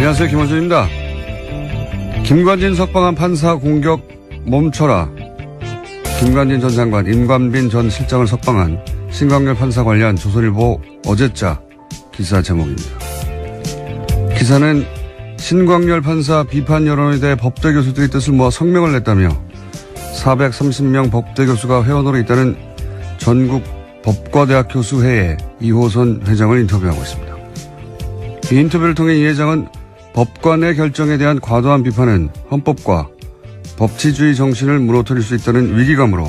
안녕하세요. 김원준입니다. 김관진 석방한 판사 공격 멈춰라. 김관진 전 장관, 임관빈 전 실장을 석방한 신광렬 판사 관련 조선일보 어제자 기사 제목입니다. 기사는 신광렬 판사 비판 여론에 대해 법대 교수들이 뜻을 모아 성명을 냈다며 430명 법대 교수가 회원으로 있다는 전국 법과대학 교수회의 이호선 회장을 인터뷰하고 있습니다. 이 인터뷰를 통해 이 회장은 법관의 결정에 대한 과도한 비판은 헌법과 법치주의 정신을 무너뜨릴 수 있다는 위기감으로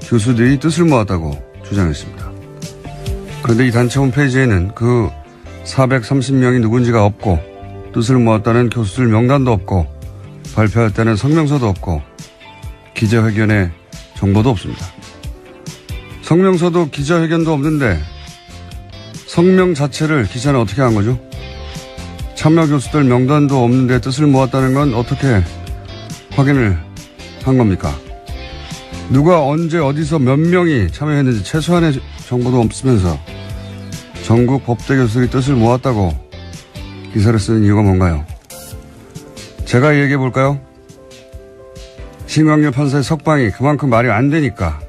교수들이 뜻을 모았다고 주장했습니다. 그런데 이 단체 홈페이지에는 그 430명이 누군지가 없고 뜻을 모았다는 교수들 명단도 없고 발표했다는 성명서도 없고 기자회견의 정보도 없습니다. 성명서도 기자회견도 없는데 성명 자체를 기자는 어떻게 한 거죠? 참여 교수들 명단도 없는데 뜻을 모았다는 건 어떻게 확인을 한 겁니까? 누가 언제 어디서 몇 명이 참여했는지 최소한의 정보도 없으면서 전국 법대 교수들이 뜻을 모았다고 기사를 쓰는 이유가 뭔가요? 제가 얘기해 볼까요? 신광렬 판사의 석방이 그만큼 말이 안 되니까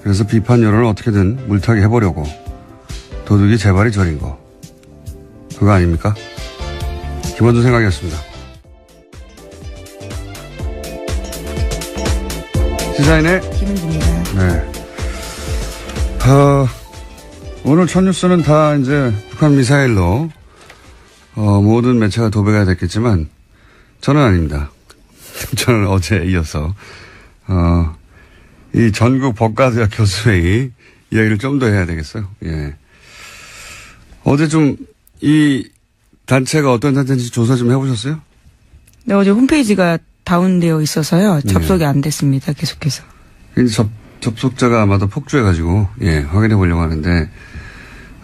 그래서 비판 여론을 어떻게든 물타기 해보려고 도둑이 재발이 저린 거 그거 아닙니까? 김원준 생각이었습니다. 시사인의 김은주입니다. 네. 오늘 첫 뉴스는 다 이제 북한 미사일로 모든 매체가 도배가 됐겠지만 저는 아닙니다. 저는 어제 이어서 이 전국 법과대학 교수회의 이야기를 좀 더 해야 되겠어요. 예. 어제 좀 이 단체가 어떤 단체인지 조사 좀 해보셨어요? 네, 어제 홈페이지가 다운되어 있어서요. 접속이 안 됐습니다. 계속해서. 접속자가 아마도 폭주해가지고, 예, 확인해 보려고 하는데,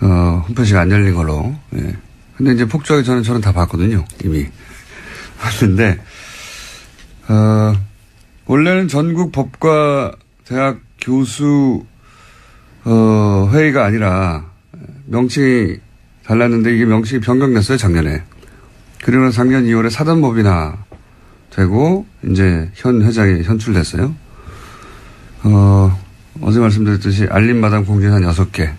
홈페이지가 안 열린 걸로, 예. 근데 이제 폭주하기 전에 저는 다 봤거든요. 이미. 봤는데, 원래는 전국 법과 대학 교수, 회의가 아니라, 명칭이 달랐는데 이게 명칭이 변경됐어요, 작년에. 그리고 작년 2월에 사단법인화 되고, 이제 현 회장이 선출됐어요. 어제 말씀드렸듯이 알림마당 공지는 한 6개.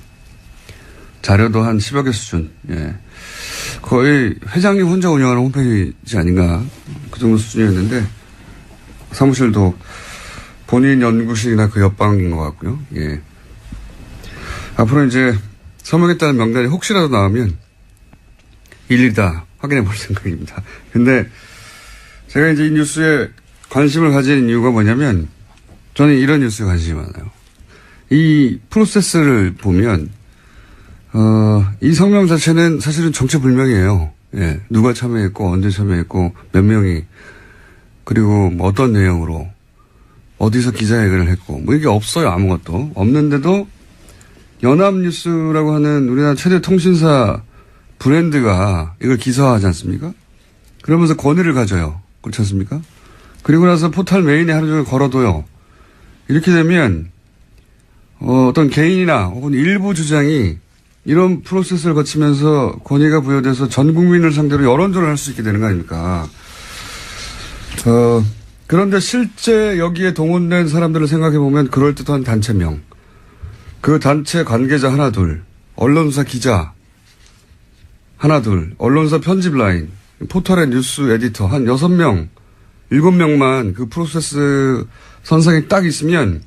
자료도 한 10여 개 수준. 예. 거의 회장님 혼자 운영하는 홈페이지 아닌가. 그 정도 수준이었는데, 사무실도 본인 연구실이나 그 옆방인 것 같고요. 예. 앞으로 이제 서명했다는 명단이 혹시라도 나오면 일일이 다 확인해 볼 생각입니다. 근데 제가 이제 이 뉴스에 관심을 가진 이유가 뭐냐면 저는 이런 뉴스에 관심이 많아요. 이 프로세스를 보면 이 성명 자체는 사실은 정체불명이에요. 예. 누가 참여했고 언제 참여했고 몇 명이 그리고 뭐 어떤 내용으로 어디서 기자회견을 했고 뭐 이게 없어요. 아무것도 없는데도 연합뉴스라고 하는 우리나라 최대 통신사 브랜드가 이걸 기사화하지 않습니까? 그러면서 권위를 가져요. 그렇지 않습니까? 그리고 나서 포털 메인에 하루 종일 걸어둬요. 이렇게 되면 어떤 개인이나 혹은 일부 주장이 이런 프로세스를 거치면서 권위가 부여돼서 전 국민을 상대로 여론조를 할 수 있게 되는 거 아닙니까? 그런데 실제 여기에 동원된 사람들을 생각해 보면 그럴듯한 단체명, 그 단체 관계자 하나 둘, 언론사 기자 하나 둘, 언론사 편집 라인, 포털의 뉴스 에디터 한 6명, 7명만 그 프로세스 선상에 딱 있으면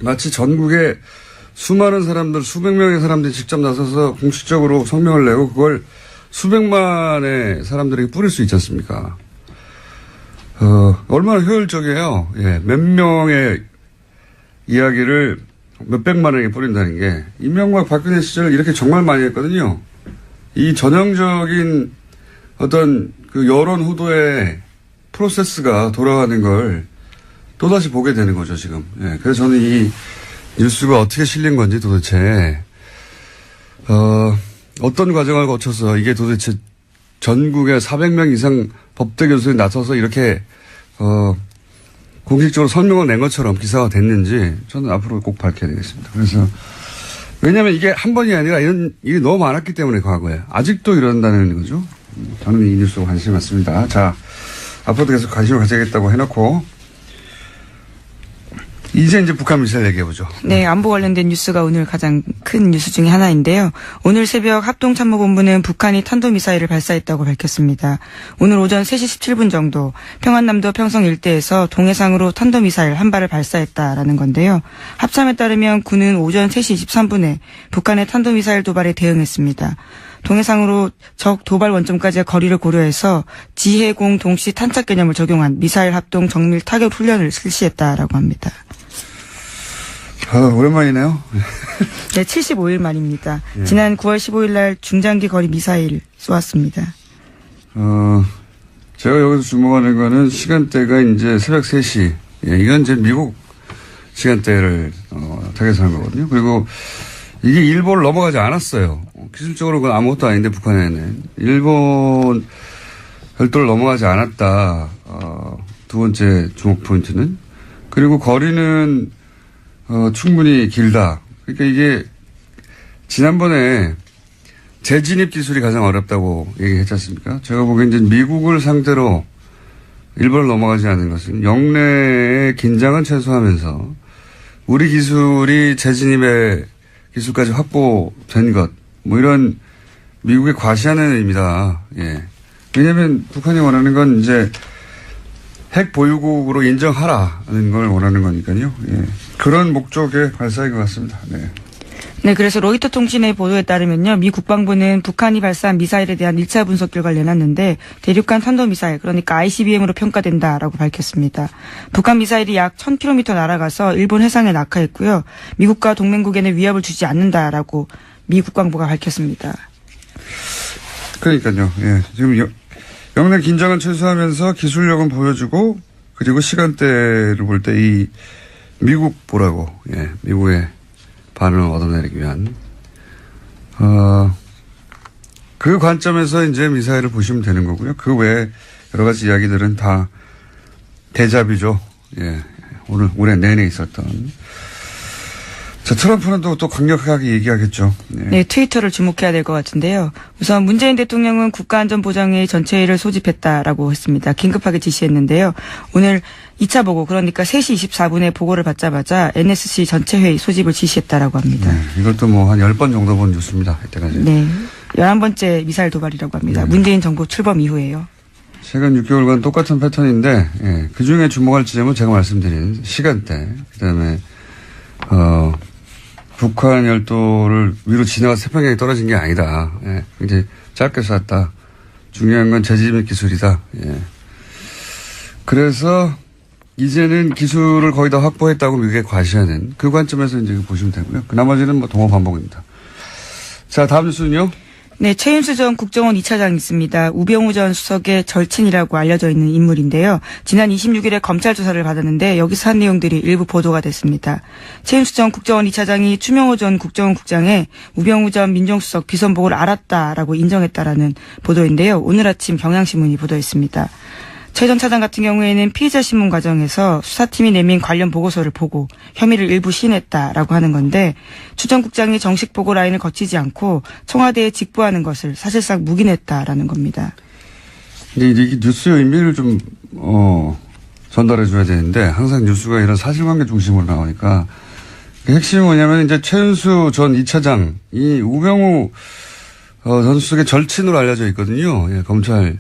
마치 전국에 수많은 사람들, 수백 명의 사람들이 직접 나서서 공식적으로 성명을 내고 그걸 수백만의 사람들에게 뿌릴 수 있지 않습니까? 얼마나 효율적이에요. 예, 몇 명의 이야기를 몇백만에게 뿌린다는 게. 이명박 박근혜 시절 이렇게 정말 많이 했거든요. 이 전형적인 어떤 그 여론 후도의 프로세스가 돌아가는 걸 또다시 보게 되는 거죠, 지금. 예, 그래서 저는 이 뉴스가 어떻게 실린 건지 도대체, 어떤 과정을 거쳐서 이게 도대체 전국에 400명 이상 법대 교수들이 나서서 이렇게, 공식적으로 설명을 낸 것처럼 기사가 됐는지 저는 앞으로 꼭 밝혀야 되겠습니다. 그래서 왜냐하면 이게 한 번이 아니라 이런 일이 너무 많았기 때문에 과거에 아직도 이런다는 거죠. 저는 이 뉴스에 관심이 많습니다. 자, 앞으로도 계속 관심을 가져야겠다고 해놓고, 이제 북한 미사일 얘기해보죠. 네, 안보 관련된 뉴스가 오늘 가장 큰 뉴스 중에 하나인데요. 오늘 새벽 합동참모본부는 북한이 탄도미사일을 발사했다고 밝혔습니다. 오늘 오전 3시 17분 정도 평안남도 평성 일대에서 동해상으로 탄도미사일 한 발을 발사했다라는 건데요. 합참에 따르면 군은 오전 3시 23분에 북한의 탄도미사일 도발에 대응했습니다. 동해상으로 적 도발 원점까지의 거리를 고려해서 지해공 동시 탄착 개념을 적용한 미사일 합동 정밀 타격 훈련을 실시했다라고 합니다. 오랜만이네요. 네, 75일 만입니다. 예. 지난 9월 15일 날 중장기 거리 미사일 쏘았습니다. 제가 여기서 주목하는 거는 시간대가 이제 새벽 3시. 예, 이건 이제 미국 시간대를 타겟하는 거거든요. 그리고 이게 일본을 넘어가지 않았어요. 기술적으로 그건 아무것도 아닌데 북한에는. 일본 별도를 넘어가지 않았다. 두 번째 주목 포인트는. 그리고 거리는 충분히 길다. 그러니까 이게 지난번에 재진입 기술이 가장 어렵다고 얘기했지 않습니까? 제가 보기엔 이제 미국을 상대로 일본을 넘어가지 않는 것은 영내의 긴장은 최소화하면서 우리 기술이 재진입의 기술까지 확보된 것, 뭐 이런 미국의 과시하는 의미다. 예. 왜냐하면 북한이 원하는 건 이제 핵 보유국으로 인정하라는 걸 원하는 거니까요. 예. 그런 목적의 발사인 것 같습니다. 네. 네, 그래서 로이터 통신의 보도에 따르면요. 미 국방부는 북한이 발사한 미사일에 대한 1차 분석 결과를 내놨는데 대륙간 탄도미사일, 그러니까 ICBM으로 평가된다라고 밝혔습니다. 북한 미사일이 약 1000km 날아가서 일본 해상에 낙하했고요. 미국과 동맹국에는 위협을 주지 않는다라고 미 국방부가 밝혔습니다. 그러니까요. 예. 지금 영내 긴장은 최소화하면서 기술력은 보여주고 그리고 시간대를 볼 때 이 미국 보라고, 예. 미국의 반응을 얻어내기 위한, 그 관점에서 이제 미사일을 보시면 되는 거고요. 그 외에 여러 가지 이야기들은 다 대자비죠. 예. 올해 내내 있었던. 자, 트럼프는 또 강력하게 얘기하겠죠. 예. 네, 트위터를 주목해야 될 것 같은데요. 우선 문재인 대통령은 국가안전보장회의 전체회의를 소집했다라고 했습니다. 긴급하게 지시했는데요. 오늘 2차 보고, 그러니까 3시 24분에 보고를 받자마자 NSC 전체회의 소집을 지시했다라고 합니다. 네, 이것도 뭐 한 10번 정도 본 뉴스입니다. 이때까지. 네. 11번째 미사일 도발이라고 합니다. 문재인 정부 출범 이후에요. 최근 6개월간 똑같은 패턴인데, 예, 그 중에 주목할 지점은 제가 말씀드린 시간대, 그 다음에, 북한 열도를 위로 지나가서 태평양에 떨어진 게 아니다. 예, 굉장히 짧게 쐈다. 중요한 건 재진입 기술이다. 예. 그래서 이제는 기술을 거의 다 확보했다고 미국에 과시하는 그 관점에서 이제 보시면 되고요. 그 나머지는 뭐 동호 반복입니다. 자, 다음 뉴스는요. 네, 최윤수 전 국정원 2차장 있습니다. 우병우 전 수석의 절친이라고 알려져 있는 인물인데요. 지난 26일에 검찰 조사를 받았는데 여기서 한 내용들이 일부 보도가 됐습니다. 최윤수 전 국정원 2차장이 추명호 전 국정원 국장의 우병우 전 민정수석 비선복을 알았다라고 인정했다라는 보도인데요. 오늘 아침 경향신문이 보도했습니다. 최 전 차장 같은 경우에는 피의자 신문 과정에서 수사팀이 내민 관련 보고서를 보고 혐의를 일부 시인했다라고 하는 건데 추 전 국장이 정식 보고 라인을 거치지 않고 청와대에 직보하는 것을 사실상 묵인했다라는 겁니다. 근데 이게 뉴스의 의미를 좀 전달해 줘야 되는데 항상 뉴스가 이런 사실관계 중심으로 나오니까 그 핵심이 뭐냐면 이제 최윤수 전 2차장이 우병우 전 수석의 절친으로 알려져 있거든요. 예, 검찰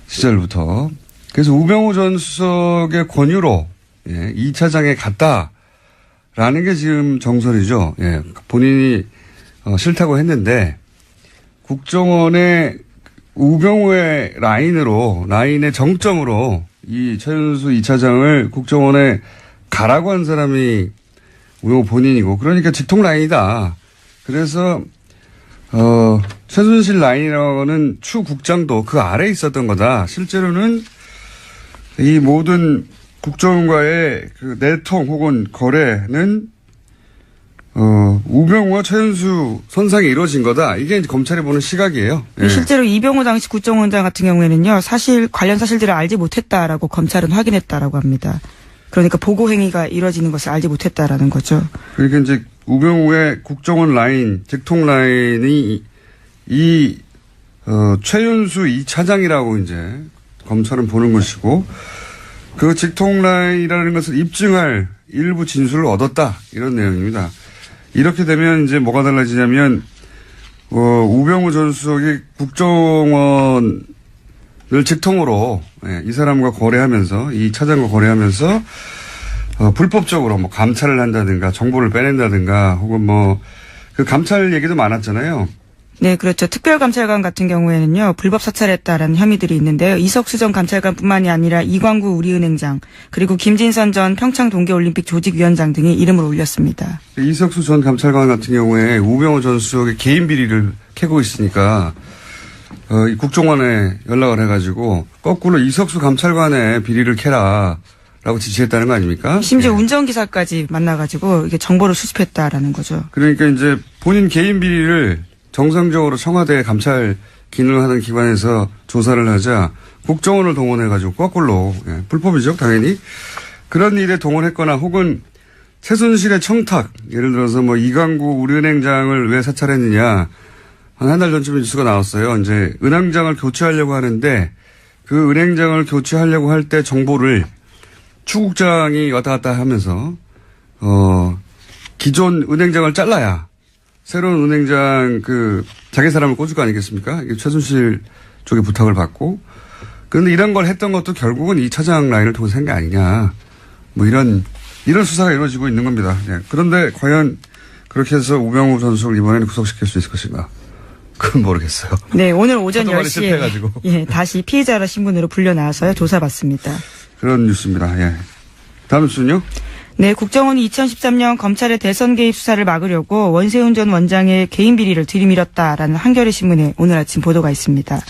시절부터. 그래서 우병우 전 수석의 권유로, 예, 2차장에 갔다라는 게 지금 정설이죠. 예, 본인이 싫다고 했는데 국정원의 우병우의 라인의 정점으로 이 최윤수 2차장을 국정원에 가라고 한 사람이 우병우 본인이고 그러니까 직통 라인이다. 그래서 최순실 라인이라고는 추 국장도 그 아래에 있었던 거다. 실제로는 이 모든 국정원과의 그 내통 혹은 거래는 우병우와 최윤수 선상에 이루어진 거다. 이게 이제 검찰이 보는 시각이에요. 예. 실제로 이병우 당시 국정원장 같은 경우에는요, 관련 사실들을 알지 못했다라고 검찰은 확인했다라고 합니다. 그러니까 보고 행위가 이루어지는 것을 알지 못했다라는 거죠. 그러니까 이제 우병우의 국정원 라인, 직통 라인이 이 최윤수 2차장이라고 이제 검찰은 보는 것이고 그 직통라인이라는 것을 입증할 일부 진술을 얻었다. 이런 내용입니다. 이렇게 되면 이제 뭐가 달라지냐면 우병우 전 수석이 국정원을 직통으로 이 사람과 거래하면서 이 차장과 거래하면서 불법적으로 뭐 감찰을 한다든가 정보를 빼낸다든가 혹은 뭐 그 감찰 얘기도 많았잖아요. 네, 그렇죠. 특별감찰관 같은 경우에는요, 불법 사찰했다라는 혐의들이 있는데요. 이석수 전 감찰관뿐만이 아니라 이광구 우리은행장, 그리고 김진선 전 평창 동계올림픽 조직위원장 등이 이름을 올렸습니다. 이석수 전 감찰관 같은 경우에 우병우 전 수석의 개인 비리를 캐고 있으니까, 이 국정원에 연락을 해가지고, 거꾸로 이석수 감찰관의 비리를 캐라. 라고 지시했다는 거 아닙니까? 심지어 예. 운전기사까지 만나가지고, 이게 정보를 수집했다라는 거죠. 그러니까 이제 본인 개인 비리를 정상적으로 청와대 감찰 기능을 하는 기관에서 조사를 하자 국정원을 동원해가지고 거꾸로 불법이죠 당연히 그런 일에 동원했거나 혹은 최순실의 청탁 예를 들어서 뭐 이광구 우리은행장을 왜 사찰했느냐 한 달 전쯤에 뉴스가 나왔어요. 이제 은행장을 교체하려고 하는데 그 은행장을 교체하려고 할 때 정보를 추국장이 왔다 갔다 하면서 기존 은행장을 잘라야 새로운 은행장 자기 사람을 꽂을 거 아니겠습니까? 이게 최순실 쪽에 부탁을 받고. 그런데 이런 걸 했던 것도 결국은 이 차장 라인을 통해서 한 게 아니냐. 뭐 이런 수사가 이루어지고 있는 겁니다. 네. 그런데 과연 그렇게 해서 우병우 전 수석을 이번에는 구속시킬 수 있을 것인가. 그건 모르겠어요. 네, 오늘 오전 하도 많이 10시에 실패해가지고. 예, 다시 피해자라 신분으로 불려 나와서요, 조사받습니다. 그런 뉴스입니다. 예. 다음 뉴스는요? 네, 국정원이 2013년 검찰의 대선 개입 수사를 막으려고 원세훈 전 원장의 개인 비리를 들이밀었다라는 한겨레 신문에 오늘 아침 보도가 있습니다.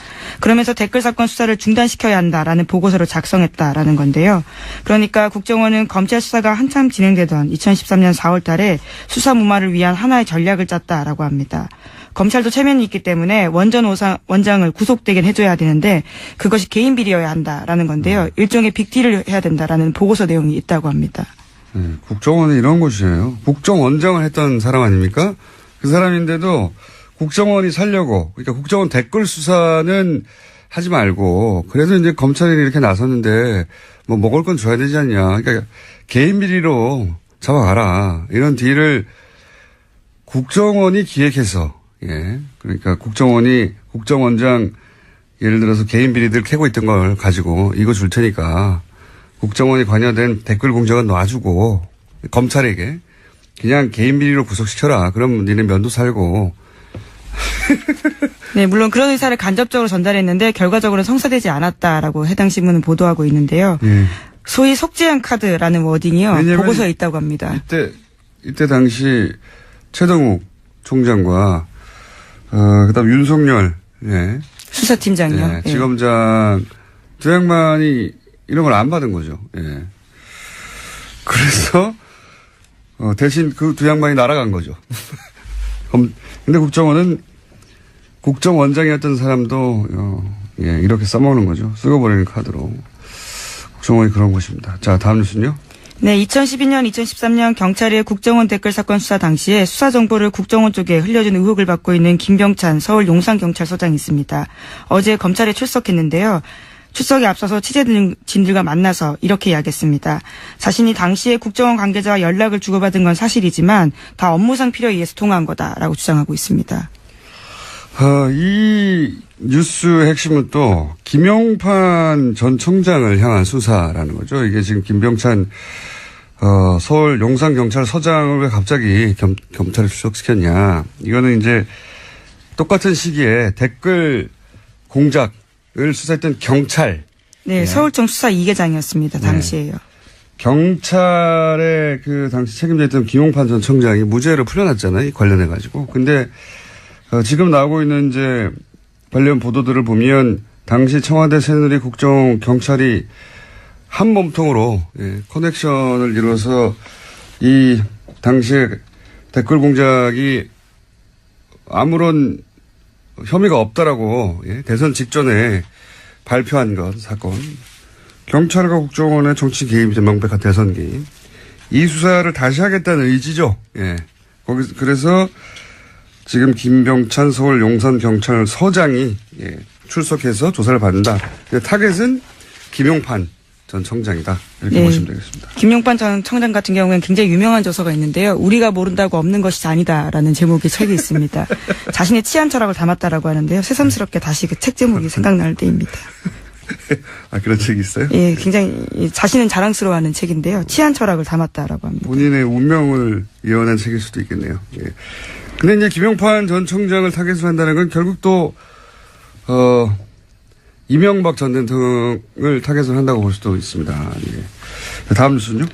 그러면서 댓글 사건 수사를 중단시켜야 한다라는 보고서를 작성했다라는 건데요. 그러니까 국정원은 검찰 수사가 한참 진행되던 2013년 4월 달에 수사 무마를 위한 하나의 전략을 짰다라고 합니다. 검찰도 체면이 있기 때문에 원전 원장을 구속되게 해줘야 되는데 그것이 개인 비리여야 한다라는 건데요. 일종의 빅딜을 해야 된다라는 보고서 내용이 있다고 합니다. 네, 국정원은 이런 곳이에요. 국정원장을 했던 사람 아닙니까? 그 사람인데도 국정원이 살려고, 그러니까 국정원 댓글 수사는 하지 말고, 그래도 이제 검찰이 이렇게 나섰는데, 뭐 먹을 건 줘야 되지 않냐. 그러니까 개인 비리로 잡아가라. 이런 딜을 국정원이 기획해서, 예. 그러니까 국정원장, 예를 들어서 개인 비리들 캐고 있던 걸 가지고 이거 줄 테니까, 국정원이 관여된 댓글 공작은 놔주고 검찰에게 그냥 개인 비리로 구속시켜라. 그럼 니네 면도 살고. 네, 물론 그런 의사를 간접적으로 전달했는데 결과적으로는 성사되지 않았다라고 해당 신문은 보도하고 있는데요. 예. 소위 속죄한 카드라는 워딩이요. 보고서에 있다고 합니다. 이때 당시 최동욱 총장과 그다음 윤석열 수사팀장이요. 예, 지검장 두 양반이 이런 걸 안 받은 거죠. 예. 그래서, 대신 그 두 양반이 날아간 거죠. 근데 국정원은 국정원장이었던 사람도, 이렇게 써먹는 거죠. 쓰고버리는 카드로. 국정원이 그런 곳입니다. 자, 다음 뉴스는요? 네, 2012년, 2013년 경찰의 국정원 댓글 사건 수사 당시에 수사 정보를 국정원 쪽에 흘려준 의혹을 받고 있는 김병찬 서울 용산경찰서장이 있습니다. 어제 검찰에 출석했는데요. 출석에 앞서서 취재진들과 만나서 이렇게 이야기했습니다. 자신이 당시에 국정원 관계자와 연락을 주고받은 건 사실이지만 다 업무상 필요에 의해서 통화한 거다라고 주장하고 있습니다. 이 뉴스의 핵심은 또 김용판 전 청장을 향한 수사라는 거죠. 이게 지금 김병찬 서울 용산경찰서장을 왜 갑자기 검찰에 출석시켰냐. 이거는 이제 똑같은 시기에 댓글 공작을 수사했던 경찰. 네, 서울청 수사 2계장이었습니다. 당시에요. 네. 경찰의 당시 책임졌던 김용판 전 청장이 무죄로 풀려났잖아요. 관련해가지고. 근데 지금 나오고 있는 이제 관련 보도들을 보면 당시 청와대 새누리 국정 경찰이 한 몸통으로 커넥션을 이루어서 이 당시에 댓글 공작이 아무런 혐의가 없다라고 대선 직전에 발표한 것 사건. 경찰과 국정원의 정치 개입이죠. 명백한 대선 개입. 이 수사를 다시 하겠다는 의지죠. 그래서 지금 김병찬 서울 용산경찰서장이 출석해서 조사를 받는다. 타겟은 김용판 전 청장이다. 이렇게 보시면 되겠습니다. 김용판 전 청장 같은 경우에는 굉장히 유명한 저서가 있는데요. 우리가 모른다고 없는 것이 아니다라는 제목의 책이 있습니다. 자신의 치안 철학을 담았다라고 하는데요. 새삼스럽게 다시 그 책 제목이 생각날 때입니다. 아, 그런 책이 있어요? 예, 굉장히 자신은 자랑스러워하는 책인데요. 치안 철학을 담았다라고 합니다. 본인의 운명을 예언한 책일 수도 있겠네요. 예. 근데 이제 김용판 전 청장을 타겟으로 한다는 건 결국 또 이명박 전 대통령을 타겟으로 한다고 볼 수도 있습니다. 예. 다음 뉴스는요?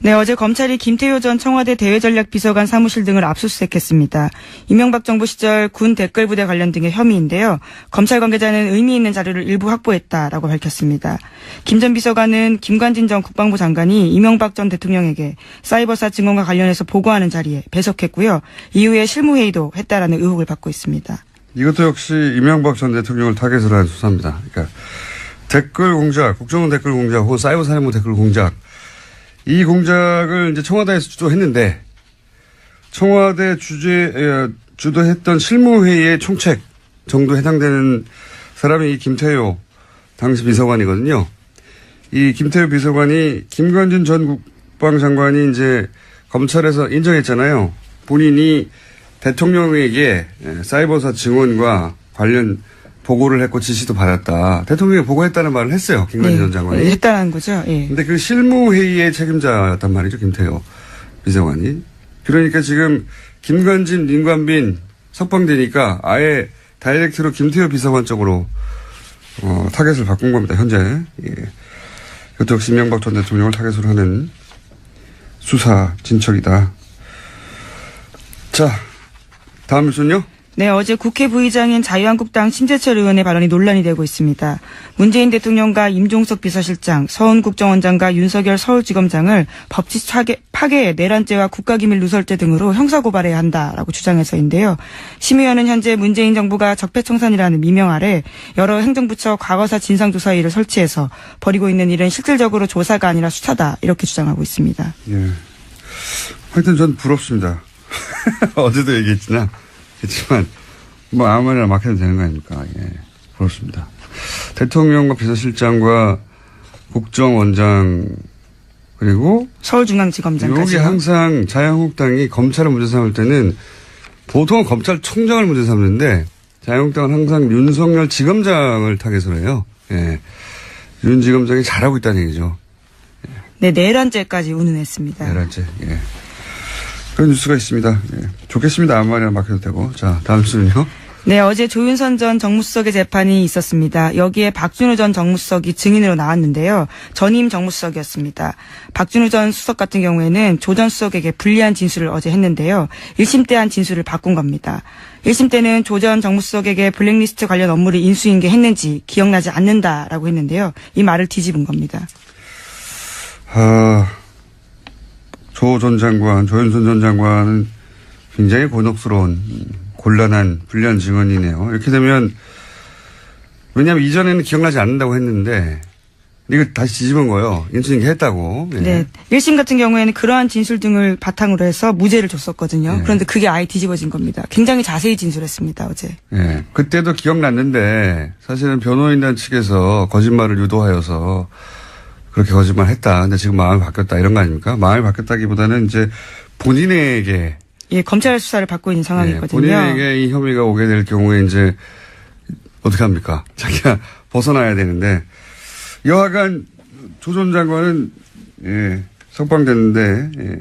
네, 어제 검찰이 김태효 전 청와대 대외전략비서관 사무실 등을 압수수색했습니다. 이명박 정부 시절 군 댓글부대 관련 등의 혐의인데요. 검찰 관계자는 의미 있는 자료를 일부 확보했다라고 밝혔습니다. 김 전 비서관은 김관진 전 국방부 장관이 이명박 전 대통령에게 사이버사 증언과 관련해서 보고하는 자리에 배석했고요. 이후에 실무회의도 했다라는 의혹을 받고 있습니다. 이것도 역시 이명박 전 대통령을 타겟으로 한 수사입니다. 그러니까 댓글 공작, 국정원 댓글 공작 혹은 사이버 사령부 댓글 공작, 이 공작을 이제 청와대에서 주도했는데 청와대 주도했던 실무회의의 총책 정도 해당되는 사람이 이 김태효 당시 비서관이거든요. 이 김태효 비서관이 김관진 전 국방장관이 이제 검찰에서 인정했잖아요. 본인이 대통령에게 사이버사 증언과 관련 보고를 했고 지시도 받았다. 대통령이 보고했다는 말을 했어요. 김관진 전 장관이. 했다는 거죠. 예. 근데 그 실무회의의 책임자였단 말이죠. 김태효 비서관이. 그러니까 지금 김관진, 임관빈 석방되니까 아예 다이렉트로 김태효 비서관 쪽으로 타겟을 바꾼 겁니다. 현재. 예. 이것도 역시 이명박 전 대통령을 타겟으로 하는 수사 진척이다. 자, 다음 뉴스는요? 네, 어제 국회 부의장인 자유한국당 신재철 의원의 발언이 논란이 되고 있습니다. 문재인 대통령과 임종석 비서실장, 서훈 국정원장과 윤석열 서울지검장을 법치 파괴, 내란죄와 국가기밀 누설죄 등으로 형사고발해야 한다라고 주장해서인데요. 심 의원은 현재 문재인 정부가 적폐청산이라는 미명 아래 여러 행정부처 과거사 진상조사위를 설치해서 벌이고 있는 일은 실질적으로 조사가 아니라 수사다 이렇게 주장하고 있습니다. 예. 하여튼 전 부럽습니다. 어제도 얘기했지만 뭐 아무 말이나 막 해도 되는 거 아닙니까? 예, 그렇습니다. 대통령과 비서실장과 국정원장 그리고 서울중앙지검장까지. 여기 항상 자유한국당이 검찰을 문제 삼을 때는 보통은 검찰총장을 문제 삼는데 자유한국당은 항상 윤석열 지검장을 타겟으로 해요. 예, 윤 지검장이 잘하고 있다는 얘기죠. 네, 내란죄까지 운운했습니다. 내란죄. 예. 그런 뉴스가 있습니다. 예. 좋겠습니다. 아무 말이나 막 해도 되고. 자, 다음 뉴스는요. 네, 어제 조윤선 전 정무수석의 재판이 있었습니다. 여기에 박준우 전 정무수석이 증인으로 나왔는데요. 전임 정무수석이었습니다. 박준우 전 수석 같은 경우에는 조 전 수석에게 불리한 진술을 어제 했는데요. 1심 때 한 진술을 바꾼 겁니다. 1심 때는 조 전 정무수석에게 블랙리스트 관련 업무를 인수인계했는지 기억나지 않는다라고 했는데요. 이 말을 뒤집은 겁니다. 조 전 장관, 조윤선 전 장관은 굉장히 곤혹스러운, 곤란한, 불리한 증언이네요. 이렇게 되면, 왜냐하면 이전에는 기억나지 않는다고 했는데, 이거 다시 뒤집은 거예요. 인수인계 했다고. 예. 네. 1심 같은 경우에는 그러한 진술 등을 바탕으로 해서 무죄를 줬었거든요. 예. 그런데 그게 아예 뒤집어진 겁니다. 굉장히 자세히 진술했습니다, 어제. 예. 그때도 기억났는데, 사실은 변호인단 측에서 거짓말을 유도하여서, 그렇게 거짓말 했다. 근데 지금 마음이 바뀌었다. 이런 거 아닙니까? 마음이 바뀌었다기보다는 이제 본인에게. 예, 검찰 수사를 받고 있는 상황이거든요. 본인에게 이 혐의가 오게 될 경우에 이제 어떻게 합니까? 자기가 벗어나야 되는데. 여하간 조 전 장관은, 예, 석방됐는데, 예,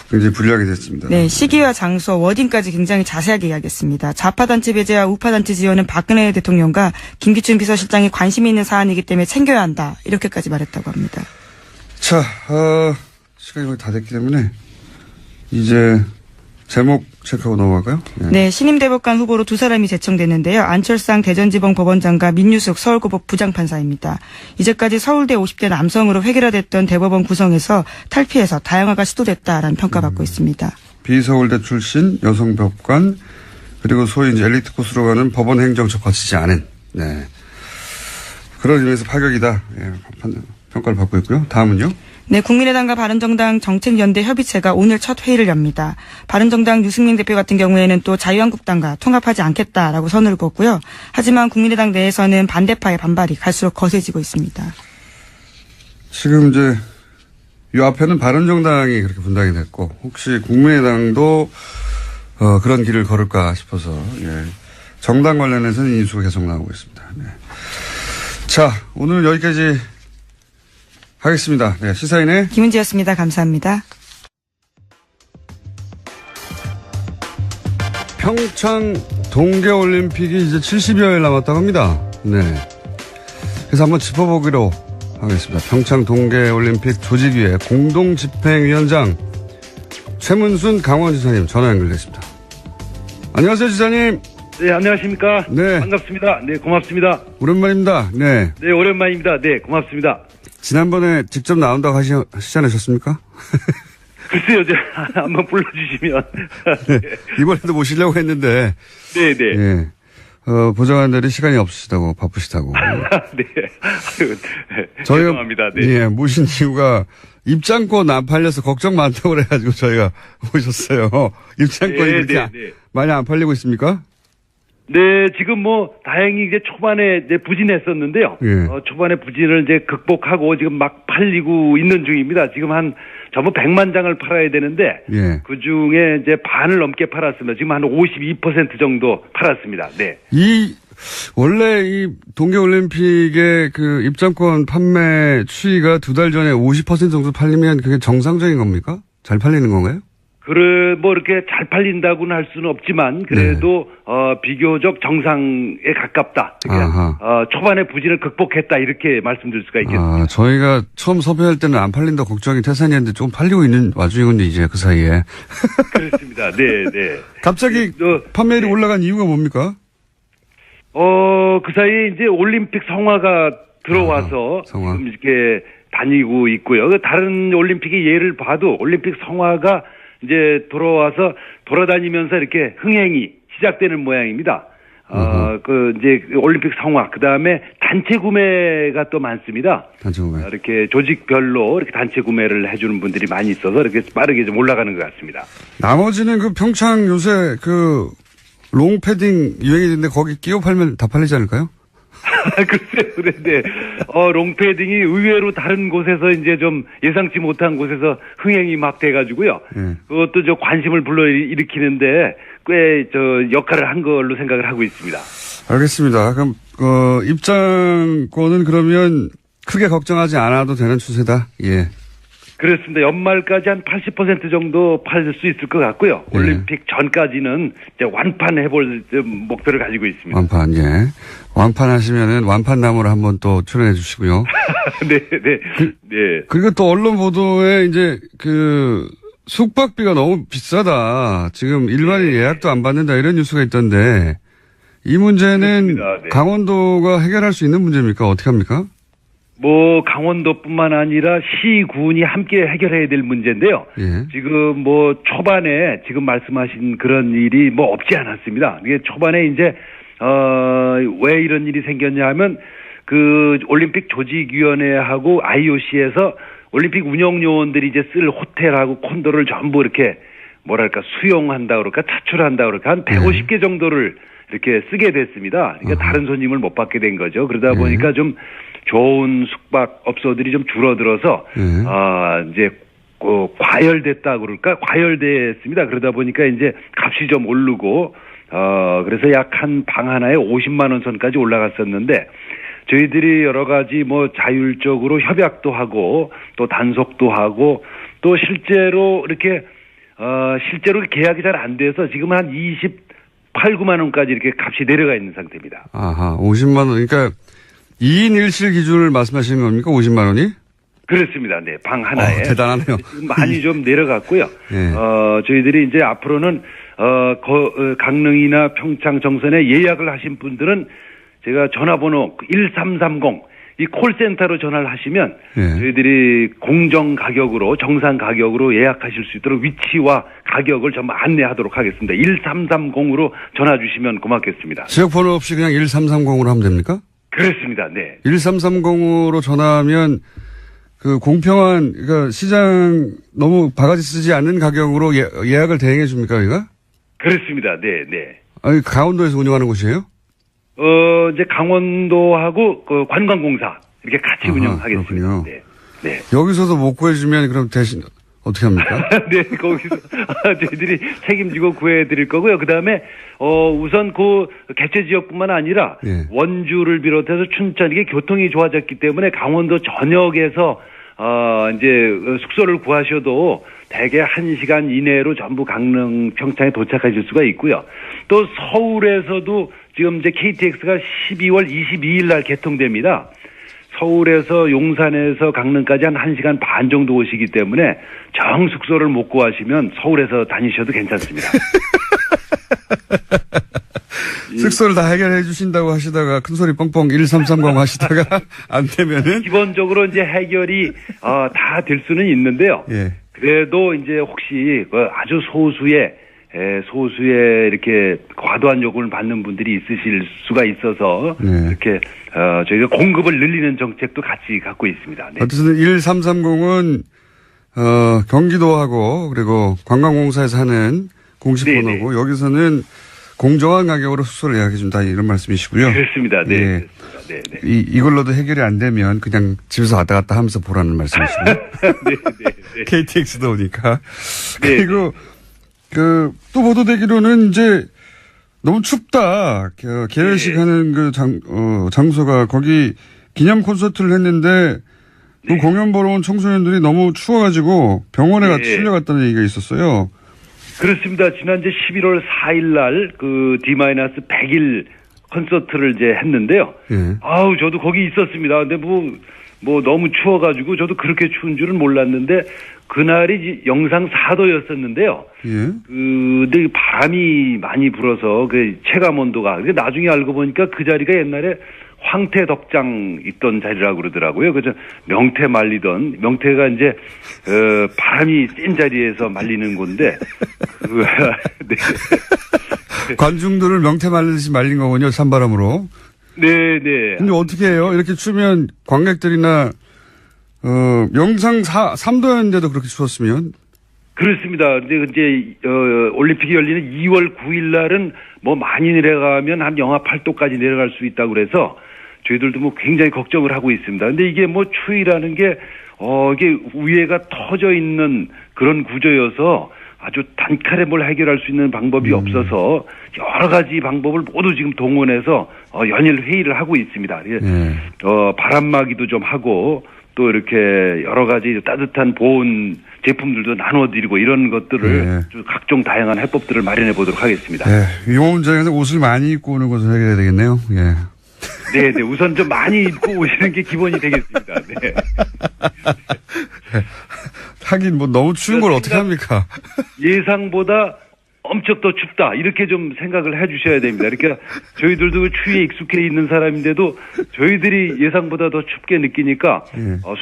굉장히 불리하게 됐습니다. 네, 시기와 장소, 워딩까지 굉장히 자세하게 이야기했습니다. 좌파단체 배제와 우파단체 지원은 박근혜 대통령과 김기춘 비서실장이 관심이 있는 사안이기 때문에 챙겨야 한다. 이렇게까지 말했다고 합니다. 자, 시간이 거의 다 됐기 때문에 이제 제목 체크하고 넘어갈까요? 네, 신임 대법관 후보로 두 사람이 제청됐는데요. 안철상 대전지방 법원장과 민유숙 서울고법 부장판사입니다. 이제까지 서울대 50대 남성으로 획일화됐던 대법원 구성에서 탈피해서 다양화가 시도됐다라는 평가받고 있습니다. 비서울대 출신 여성 법관 그리고 소위 이제 엘리트 코스로 가는 법원 행정처 거치지 않은 그런 의미에서 파격이다. 예, 평가를 받고 있고요. 다음은요? 네, 국민의당과 바른정당 정책연대 협의체가 오늘 첫 회의를 엽니다. 바른정당 유승민 대표 같은 경우에는 또 자유한국당과 통합하지 않겠다라고 선을 그었고요. 하지만 국민의당 내에서는 반대파의 반발이 갈수록 거세지고 있습니다. 지금 이제 이 앞에는 바른정당이 그렇게 분당이 됐고 혹시 국민의당도 그런 길을 걸을까 싶어서 정당 관련해서는 인수가 계속 나오고 있습니다. 네. 자, 오늘 여기까지 하겠습니다. 네, 시사인의 김은지였습니다. 감사합니다. 평창 동계올림픽이 이제 70여일 남았다고 합니다. 네. 그래서 한번 짚어보기로 하겠습니다. 평창 동계올림픽 조직위의 공동집행위원장 최문순 강원지사님 전화 연결됐습니다. 안녕하세요, 지사님. 네, 안녕하십니까. 네. 반갑습니다. 네, 고맙습니다. 오랜만입니다. 네. 네, 오랜만입니다. 네, 고맙습니다. 지난번에 직접 나온다고 하시지 않으셨습니까? 글쎄요, 한번 불러주시면. 네. 이번에도 모시려고 했는데. 네, 네. 예. 보좌관들이 시간이 없으시다고, 바쁘시다고. 네. 아유, 저희가, 죄송합니다. 네. 예, 모신 이유가 입장권 안 팔려서 걱정 많다고 그래가지고 저희가 모셨어요. 입장권이 네, 그렇게 네, 네. 많이 안 팔리고 있습니까? 네, 지금 뭐, 다행히 이제 초반에 이제 부진했었는데요. 예. 초반에 부진을 이제 극복하고 지금 막 팔리고 있는 중입니다. 지금 전부 100만 장을 팔아야 되는데. 예. 그 중에 이제 반을 넘게 팔았습니다. 지금 한 52% 정도 팔았습니다. 네. 원래 이 동계올림픽의 그 입장권 판매 추이가 2달 전에 50% 정도 팔리면 그게 정상적인 겁니까? 잘 팔리는 건가요? 뭐 이렇게 잘 팔린다고는 할 수는 없지만 그래도 비교적 정상에 가깝다. 그러니까 초반에 부진을 극복했다 이렇게 말씀드릴 수가 있겠습니다. 저희가 처음 섭외할 때는 안 팔린다 걱정이 태산이었는데 조금 팔리고 있는 와중이군요, 이제 그 사이에. 그렇습니다. 네, 네. 갑자기 판매율이 올라간 이유가 뭡니까? 그 사이에 이제 올림픽 성화가 들어와서 성화. 지금 이렇게 다니고 있고요. 다른 올림픽의 예를 봐도 올림픽 성화가 이제 돌아와서 돌아다니면서 이렇게 흥행이 시작되는 모양입니다. 이제 올림픽 성화, 그 다음에 단체 구매가 또 많습니다. 단체 구매. 이렇게 조직별로 이렇게 단체 구매를 해주는 분들이 많이 있어서 이렇게 빠르게 좀 올라가는 것 같습니다. 나머지는 그 평창 요새 그 롱패딩 유행이 있는데 거기 끼워 팔면 다 팔리지 않을까요? 글쎄요, 그런데, 롱패딩이 의외로 다른 곳에서 이제 좀 예상치 못한 곳에서 흥행이 막 돼가지고요. 그것도 관심을 불러일으키는데 꽤 역할을 한 걸로 생각을 하고 있습니다. 알겠습니다. 그럼, 입장권은 그러면 크게 걱정하지 않아도 되는 추세다? 예. 그렇습니다. 연말까지 한 80% 정도 팔 수 있을 것 같고요. 올림픽 전까지는 이제 완판해볼 목표를 가지고 있습니다. 완판, 예. 완판하시면은 완판나무를 한번 또 출연해 주시고요. 네, 네. 네. 그리고 또 언론 보도에 이제 숙박비가 너무 비싸다. 지금 일반인 예약도 안 받는다 이런 뉴스가 있던데 이 문제는 네. 강원도가 해결할 수 있는 문제입니까? 어떻게 합니까? 강원도뿐만 아니라 시군이 함께 해결해야 될 문제인데요. 예. 지금 초반에 지금 말씀하신 그런 일이 없지 않았습니다. 이게 초반에 이제, 왜 이런 일이 생겼냐 하면 그 올림픽 조직위원회하고 IOC에서 올림픽 운영요원들이 이제 쓸 호텔하고 콘도를 전부 이렇게 수용한다 그럴까 차출한다 그럴까 한 150개 정도를 이렇게 쓰게 됐습니다. 그러니까 다른 손님을 못 받게 된 거죠. 그러다 보니까 좀 좋은 숙박업소들이 좀 줄어들어서 이제 과열됐다 그럴까 과열됐습니다. 그러다 보니까 이제 값이 좀 오르고 그래서 약 한 방 하나에 50만 원 선까지 올라갔었는데 저희들이 여러 가지 자율적으로 협약도 하고 또 단속도 하고 또 실제로 이렇게 실제로 계약이 잘 안 돼서 지금 한 28, 9만 원까지 이렇게 값이 내려가 있는 상태입니다. 아하, 50만 원. 그러니까 2인 1실 기준을 말씀하시는 겁니까? 50만 원이? 그렇습니다. 네, 방 하나에. 대단하네요. 많이 좀 내려갔고요. 네. 저희들이 이제 앞으로는, 강릉이나 평창 정선에 예약을 하신 분들은 제가 전화번호 1330, 이 콜센터로 전화를 하시면 저희들이 공정 가격으로, 정상 가격으로 예약하실 수 있도록 위치와 가격을 좀 안내하도록 하겠습니다. 1330으로 전화 주시면 고맙겠습니다. 지역번호 없이 그냥 1330으로 하면 됩니까? 그렇습니다. 네. 1330으로 전화하면 그 공평한, 그러니까 시장 너무 바가지 쓰지 않는 가격으로 예약을 대행해 줍니까, 여기가? 그렇습니다. 네, 네. 아니, 강원도에서 운영하는 곳이에요? 이제 강원도하고 그 관광공사 이렇게 같이 아하, 운영하겠습니다. 그렇군요. 네. 네. 여기서도 못 구해주면 그럼 대신 어떻게 합니까? 네, 거기서 저희들이 책임지고 구해드릴 거고요. 그 다음에 우선 그 개최 지역뿐만 아니라 예. 원주를 비롯해서 춘천 이게 교통이 좋아졌기 때문에 강원도 전역에서 이제 숙소를 구하셔도 대개 1시간 이내로 전부 강릉 평창에 도착하실 수가 있고요. 또 서울에서도 지금 이제 KTX가 12월 22일 날 개통됩니다. 서울에서 용산에서 강릉까지 한 1시간 반 정도 오시기 때문에 정 숙소를 못 구하시면 서울에서 다니셔도 괜찮습니다. 숙소를 다 해결해 주신다고 하시다가 큰소리 뻥뻥 1330 하시다가 안 되면은 기본적으로 이제 해결이 다 될 수는 있는데요. 예. 그래도 이제 혹시 그 아주 소수의 이렇게 과도한 요금을 받는 분들이 있으실 수가 있어서 네. 이렇게 저희가 공급을 늘리는 정책도 같이 갖고 있습니다. 네. 어쨌든 1330은 경기도하고 그리고 관광공사에서 하는 공식 네네. 번호고 여기서는 공정한 가격으로 숙소를 예약해 준다 이런 말씀이시고요. 그렇습니다. 네. 예. 네, 네. 이걸로도 해결이 안 되면 그냥 집에서 왔다 갔다 하면서 보라는 말씀이시고요. 네, 네. KTX도 오니까. 네. 그리고 또 보도되기로는 이제 너무 춥다. 개회식 네. 하는 그 장소가 거기 기념 콘서트를 했는데 그 공연 보러 온 청소년들이 너무 추워가지고 병원에 네. 같이 실려갔다는 얘기가 있었어요. 그렇습니다. 지난 이제 11월 4일 날 그 D-100일 콘서트를 이제 했는데요. 예. 아우, 저도 거기 있었습니다. 근데 뭐 너무 추워가지고 저도 그렇게 추운 줄은 몰랐는데 그날이 영상 4도였었는데요. 예. 근데 바람이 많이 불어서 그 체감 온도가 근데 나중에 알고 보니까 그 자리가 옛날에 황태 덕장 있던 자리라고 그러더라고요. 그저 명태가 이제 바람이 센 자리에서 말리는 건데 네. 관중들을 명태 말리듯이 말린 거군요. 산바람으로. 네. 근데 어떻게 해요? 이렇게 추면 관객들이나 영상 3도였는데도 그렇게 추웠으면? 그렇습니다. 근데 이제 올림픽이 열리는 2월 9일 날은 뭐 많이 내려가면 한 영하 8도까지 내려갈 수 있다고 그래서 저희들도 뭐 굉장히 걱정을 하고 있습니다. 근데 이게 뭐 추위라는 게 이게 위에가 터져 있는 그런 구조여서 아주 단칼에 뭘 해결할 수 있는 방법이 없어서 여러 가지 방법을 모두 지금 동원해서 연일 회의를 하고 있습니다. 바람막이도 좀 하고 또 이렇게 여러 가지 따뜻한 보온 제품들도 나눠드리고 이런 것들을 각종 다양한 해법들을 마련해 보도록 하겠습니다. 네. 이 문제에서 옷을 많이 입고 오는 것을 해결해야 되겠네요. 예. 네. 우선 좀 많이 입고 오시는 게 기본이 되겠습니다. 네. 하긴 뭐 너무 추운 걸 어떻게 합니까? 예상보다 엄청 더 춥다 이렇게 좀 생각을 해주셔야 됩니다. 그러니까 저희들도 추위에 익숙해 있는 사람인데도 저희들이 예상보다 더 춥게 느끼니까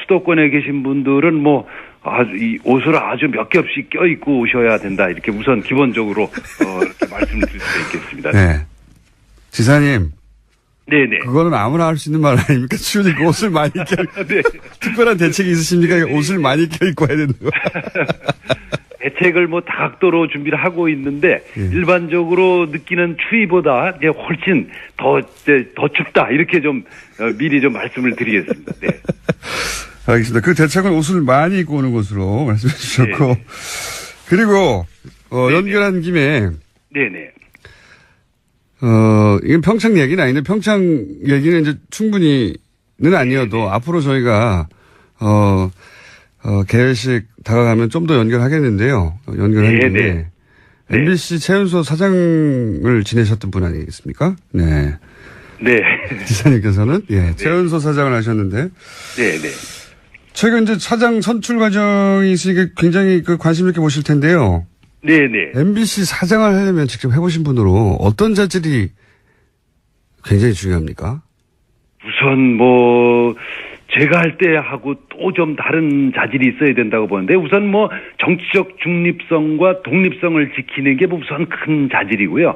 수도권에 계신 분들은 뭐 아주 이 옷을 아주 몇 겹씩 껴입고 오셔야 된다 이렇게 우선 기본적으로 이렇게 말씀을 드릴 수가 있겠습니다. 네. 지사님. 네네. 그거는 아무나 할 수 있는 말 아닙니까? 추우니까 옷을 많이 껴. 네. 특별한 대책이 있으십니까? 옷을 많이 껴입고 해야 된다고. 대책을 뭐 다각도로 준비를 하고 있는데 일반적으로 느끼는 추위보다 이제 훨씬 더 춥다 이렇게 좀 미리 좀 말씀을 드리겠습니다. 네. 알겠습니다. 그 대책은 옷을 많이 입고 오는 것으로 말씀해 주셨고 네. 그리고 연결한 김에 네네. 이건 평창 얘기는 아닌데 평창 얘기는 이제 충분히는 아니어도 앞으로 저희가 개회식 다가가면 좀 더 연결하겠는데요. 연결한 김에 MBC 최연소 사장을 지내셨던 분 아니겠습니까? 네. 네. 지사님께서는 최연소 사장을 하셨는데 네네. 최근 이제 사장 선출 과정이 있으니까 굉장히 관심 있게 보실 텐데요. 네네. MBC 사장을 하려면 직접 해보신 분으로 어떤 자질이 굉장히 중요합니까? 우선 뭐 제가 할 때 하고 또 좀 다른 자질이 있어야 된다고 보는데 우선 뭐 정치적 중립성과 독립성을 지키는 게 우선 큰 자질이고요.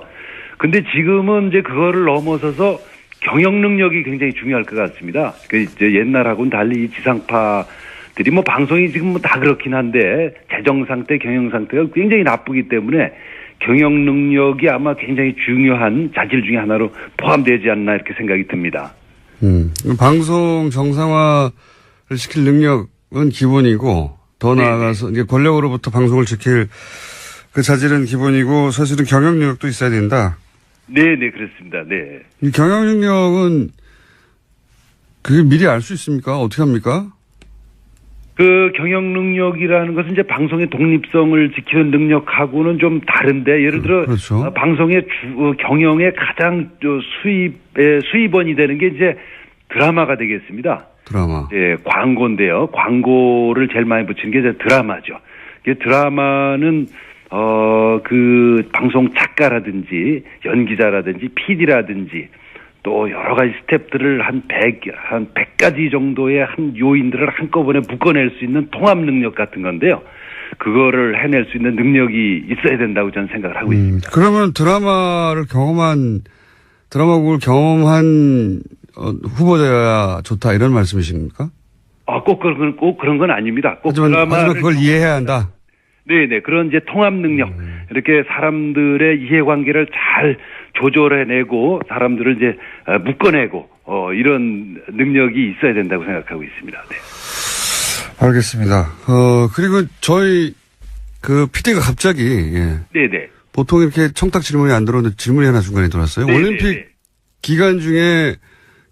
근데 지금은 이제 그거를 넘어서서 경영 능력이 굉장히 중요할 것 같습니다. 그 이제 옛날하고는 달리 이 지상파 들이 뭐 방송이 지금 뭐 다 그렇긴 한데 재정 상태, 경영 상태가 굉장히 나쁘기 때문에 경영 능력이 아마 굉장히 중요한 자질 중에 하나로 포함되지 않나 이렇게 생각이 듭니다. 방송 정상화를 시킬 능력은 기본이고 더 나아가서 이제 권력으로부터 방송을 지킬 그 자질은 기본이고 사실은 경영 능력도 있어야 된다. 네, 그렇습니다. 네. 이 경영 능력은 그게 미리 알 수 있습니까? 어떻게 합니까? 그 경영 능력이라는 것은 이제 방송의 독립성을 지키는 능력하고는 좀 다른데 예를 들어 그렇죠. 방송의 경영의 가장 수입원이 되는 게 이제 드라마가 되겠습니다. 드라마. 예, 광고인데요. 광고를 제일 많이 붙이는 게 이제 드라마죠. 이게 드라마는 그 방송 작가라든지 연기자라든지 PD라든지 또 여러 가지 스텝들을 한 100가지 정도의 한 요인들을 한꺼번에 묶어낼 수 있는 통합 능력 같은 건데요. 그거를 해낼 수 있는 능력이 있어야 된다고 저는 생각을 하고 있습니다. 그러면 드라마국을 경험한 후보자야 좋다 이런 말씀이십니까? 꼭 그런 건 아닙니다. 꼭 하지만 그걸 이해해야 한다. 네네. 그런 이제 통합 능력. 이렇게 사람들의 이해관계를 잘 조절해내고 사람들을 이제 묶어내고 이런 능력이 있어야 된다고 생각하고 있습니다. 네. 알겠습니다. 그리고 저희 그 PD가 갑자기 네네. 보통 이렇게 청탁 질문이 안 들어오는데 질문이 하나 중간에 들어왔어요. 네네네. 올림픽 기간 중에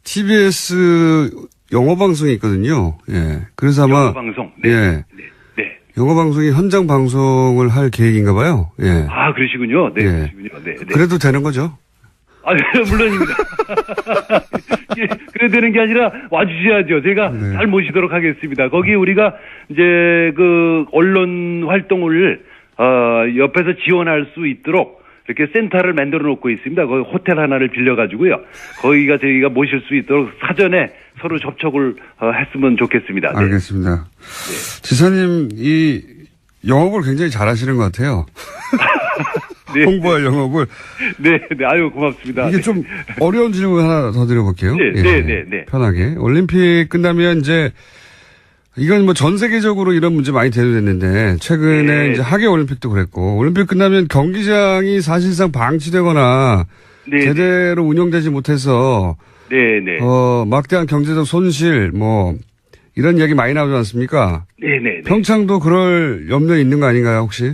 TBS 영어 방송이 있거든요. 예. 그래서 아마 영어 방송. 네. 예. 네. 영어 방송이 현장 방송을 할 계획인가 봐요. 예. 아, 그러시군요. 네. 예. 그러시군요. 네. 그래도 되는 거죠? 아, 물론입니다. 예, 그래 되는 게 아니라 와주셔야죠. 제가 잘 모시도록 하겠습니다. 거기 우리가 이제 그 언론 활동을 옆에서 지원할 수 있도록 이렇게 센터를 만들어 놓고 있습니다. 거기 호텔 하나를 빌려가지고요. 거기가 저희가 모실 수 있도록 사전에 서로 접촉을 했으면 좋겠습니다. 네. 알겠습니다. 네. 지사님 이 영업을 굉장히 잘하시는 것 같아요. 네. 홍보할 영업을. 네, 아유 고맙습니다. 이게 좀 어려운 질문 하나 더 드려볼게요. 네. 편하게. 올림픽 끝나면 이제 이건 뭐 전 세계적으로 이런 문제 많이 대두됐는데 최근에 이제 하계 올림픽도 그랬고 올림픽 끝나면 경기장이 사실상 방치되거나 제대로 운영되지 못해서 막대한 경제적 손실 뭐 이런 이야기 많이 나오지 않습니까? 네. 평창도 그럴 염려 있는 거 아닌가요, 혹시?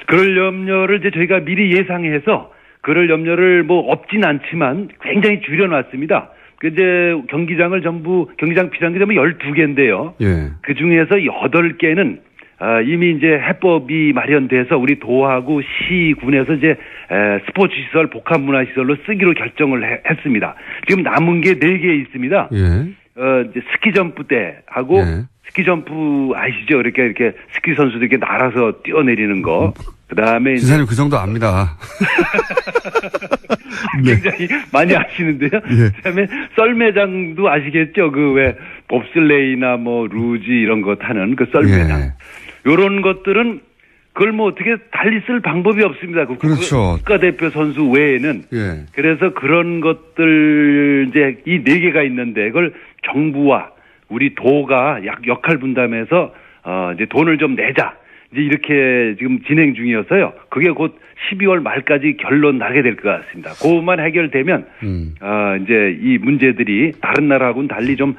그럴 염려를 이제 저희가 미리 예상해서 그럴 염려를 뭐 없진 않지만 굉장히 줄여놨습니다. 이제 경기장 비상기 전부 12개인데요. 예. 그 중에서 8개는 이미 이제 해법이 마련돼서 우리 도하고 시군에서 이제 스포츠 시설, 복합 문화 시설로 쓰기로 결정을 했습니다. 지금 남은 게 4개 있습니다. 예. 이제 스키 점프 때 하고 스키 점프 아시죠? 이렇게 스키 선수들 이렇게 날아서 뛰어내리는 거. 그다음에 지사님 그 정도 압니다. 굉장히 많이 아시는데요. 그다음에 썰매장도 아시겠죠? 그 왜 봅슬레이나 뭐 루지 이런 거 타는 그 썰매장. 요런 것들은 그걸 뭐 어떻게 달리 쓸 방법이 없습니다. 그렇죠. 국가대표 선수 외에는. 그래서 그런 것들 이제 이 4개가 있는데 그걸 정부와 우리 도가 역할 분담해서 이제 돈을 좀 내자. 이제 이렇게 지금 진행 중이어서요. 그게 곧 12월 말까지 결론 나게 될 것 같습니다. 그것만 해결되면 이제 이 문제들이 다른 나라하고는 달리 좀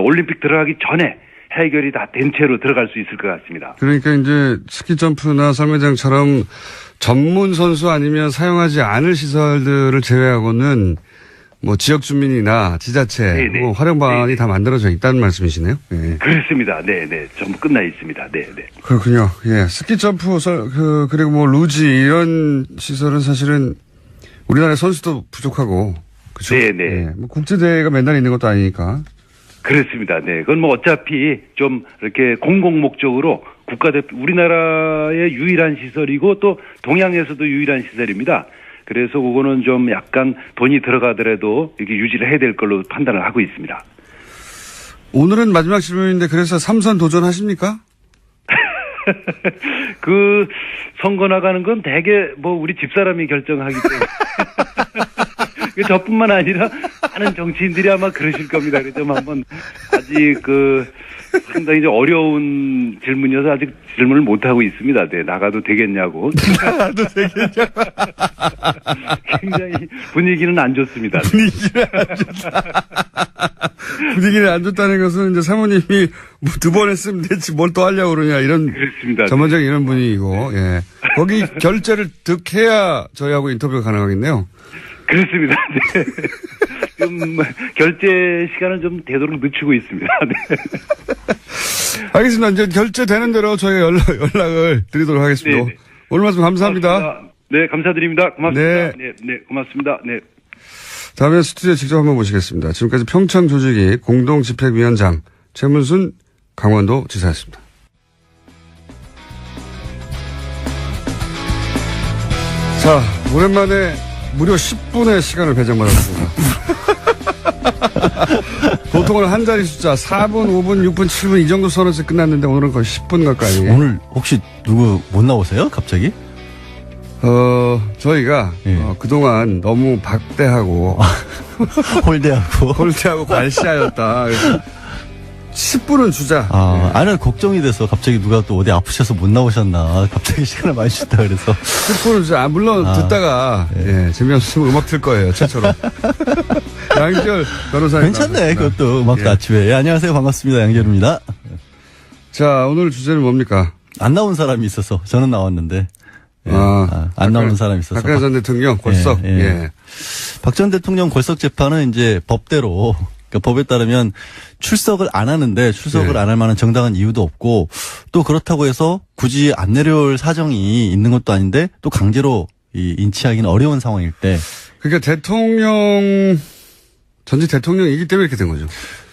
올림픽 들어가기 전에 해결이 다 된 채로 들어갈 수 있을 것 같습니다. 그러니까 이제 스키 점프나 썰매장처럼 전문 선수 아니면 사용하지 않을 시설들을 제외하고는 뭐 지역 주민이나 지자체 뭐 활용 방안이 다 만들어져 있다는 말씀이시네요. 네. 그렇습니다. 네. 전부 끝나 있습니다. 네. 그렇군요. 예. 스키 점프, 그리고 뭐 루지 이런 시설은 사실은 우리나라 선수도 부족하고. 그렇죠. 네. 예. 뭐 국제대회가 맨날 있는 것도 아니니까. 그렇습니다. 네. 그건 뭐 어차피 좀 이렇게 공공 목적으로 국가대표 우리나라의 유일한 시설이고 또 동양에서도 유일한 시설입니다. 그래서 그거는 좀 약간 돈이 들어가더라도 이렇게 유지를 해야 될 걸로 판단을 하고 있습니다. 오늘은 마지막 질문인데 그래서 3선 도전하십니까? 그 선거 나가는 건 대개 뭐 우리 집사람이 결정하기 때문에 저뿐만 아니라 많은 정치인들이 아마 그러실 겁니다. 그래서 한번 아직 상당히 이제 어려운 질문이어서 아직 질문을 못 하고 있습니다. 네, 나가도 되겠냐고. 나도 되겠냐고. 굉장히 분위기는 안 좋습니다. 분위기를 안 좋다는 것은 이제 사모님이 뭐 2번 했으면 됐지 뭘 또 하려고 그러냐 이런. 그렇습니다. 전반적인 이런 분위기고, 예. 거기 결제를 득해야 저희하고 인터뷰가 가능하겠네요. 그렇습니다. 네. 좀 결제 시간을 좀 되도록 늦추고 있습니다. 네. 알겠습니다. 이제 결제되는 대로 저희가 연락을 드리도록 하겠습니다. 네네. 오늘 말씀 감사합니다. 고맙습니다. 네, 감사드립니다. 고맙습니다. 네. 네, 고맙습니다. 네. 다음에 스튜디오에 직접 한번 모시겠습니다. 지금까지 평창 조직위 공동집행위원장 최문순 강원도 지사였습니다. 자, 오랜만에 무려 10분의 시간을 배정받았습니다. 보통은 한 자리 숫자 4분, 5분, 6분, 7분 이 정도 선에서 끝났는데 오늘은 거의 10분 가까이. 오늘 혹시 누구 못 나오세요? 갑자기? 저희가 예. 그동안 너무 박대하고 홀대하고. 괄시하였다. 그래서 10분은 주자. 나는 걱정이 돼서 갑자기 누가 또 어디 아프셔서 못 나오셨나. 갑자기 시간을 많이 주셨다 그래서. 10분은 주자. 물론 듣다가 재미없으면 음악 틀 거예요. 최초로. 양결 변호사님. 괜찮네. 그것도 음악도 아침에. 예, 안녕하세요. 반갑습니다. 양결입니다. 자, 오늘 주제는 뭡니까? 안 나온 사람이 있어서 저는 나왔는데. 안 나오는 사람이 있어서. 박근혜 전 대통령 골석. 예. 박 전 대통령 골석 재판은 이제 법대로, 그러니까 법에 따르면 출석을 안 하는데 출석을 안 할 만한 정당한 이유도 없고 또 그렇다고 해서 굳이 안 내려올 사정이 있는 것도 아닌데 또 강제로 인치하기는 어려운 상황일 때. 그러니까 전직 대통령이기 때문에 이렇게 된 거죠.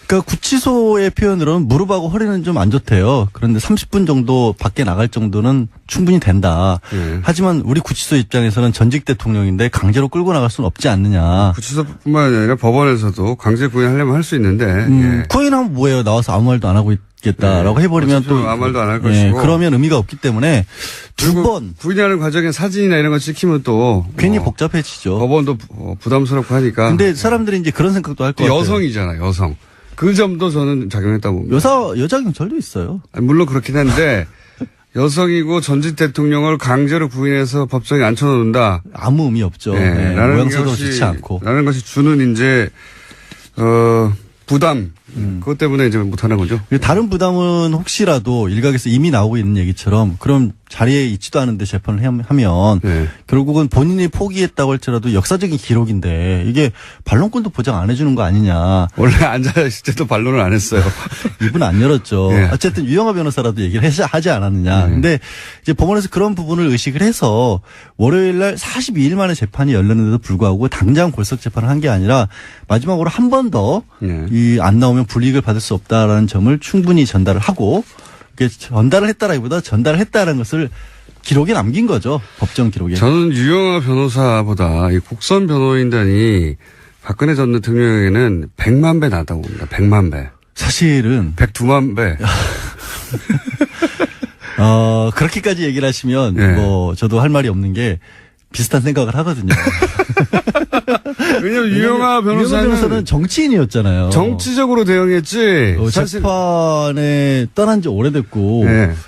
그러니까 구치소의 표현으로는 무릎하고 허리는 좀 안 좋대요. 그런데 30분 정도 밖에 나갈 정도는 충분히 된다. 하지만 우리 구치소 입장에서는 전직 대통령인데 강제로 끌고 나갈 수는 없지 않느냐. 구치소뿐만 아니라 법원에서도 강제 구인하려면 할 수 있는데. 구인하면 뭐예요? 나와서 아무 말도 안 하고 있겠다라고 해버리면 또 아무 말도 안 할 것이고. 그러면 의미가 없기 때문에 두 번 구인하는 과정에 사진이나 이런 거 찍히면 또 괜히 복잡해지죠. 법원도 부담스럽고 하니까. 근데 사람들이 이제 그런 생각도 할 것 같아요. 여성이잖아요, 여성. 그 점도 저는 작용했다고 봅니다. 여자 경찰도 있어요. 물론 그렇긴 한데 여성이고 전직 대통령을 강제로 구인해서 법정에 앉혀놓는다. 아무 의미 없죠. 모양새도 좋지 않고. 라는 것이 주는 이제 부담. 그것 때문에 이제 못하는 거죠. 다른 부담은 혹시라도 일각에서 이미 나오고 있는 얘기처럼 그럼 자리에 있지도 않은데 재판을 하면 결국은 본인이 포기했다고 할지라도 역사적인 기록인데 이게 반론권도 보장 안 해주는 거 아니냐. 원래 앉아있을 때도 반론을 안 했어요. 입은 안 열었죠. 어쨌든 유영하 변호사라도 얘기를 하지 않았느냐. 근데 이제 법원에서 그런 부분을 의식을 해서 월요일 날 42일 만에 재판이 열렸는데도 불구하고 당장 골석 재판을 한 게 아니라 마지막으로 한 번 더 안 나오면 불이익을 받을 수 없다라는 점을 충분히 전달을 하고 전달을 했다라기보다 전달을 했다는 것을 기록에 남긴 거죠. 법정 기록에. 저는 유영하 변호사보다 이 국선 변호인단이 박근혜 전 대통령에게는 100만 배 낫다고 봅니다. 100만 배. 사실은 102만 배. 그렇게까지 얘기를 하시면 뭐 저도 할 말이 없는 게 비슷한 생각을 하거든요. 왜냐면 유영하 변호사는 정치인이었잖아요. 정치적으로 대응했지. 재판에 떠난 지 오래됐고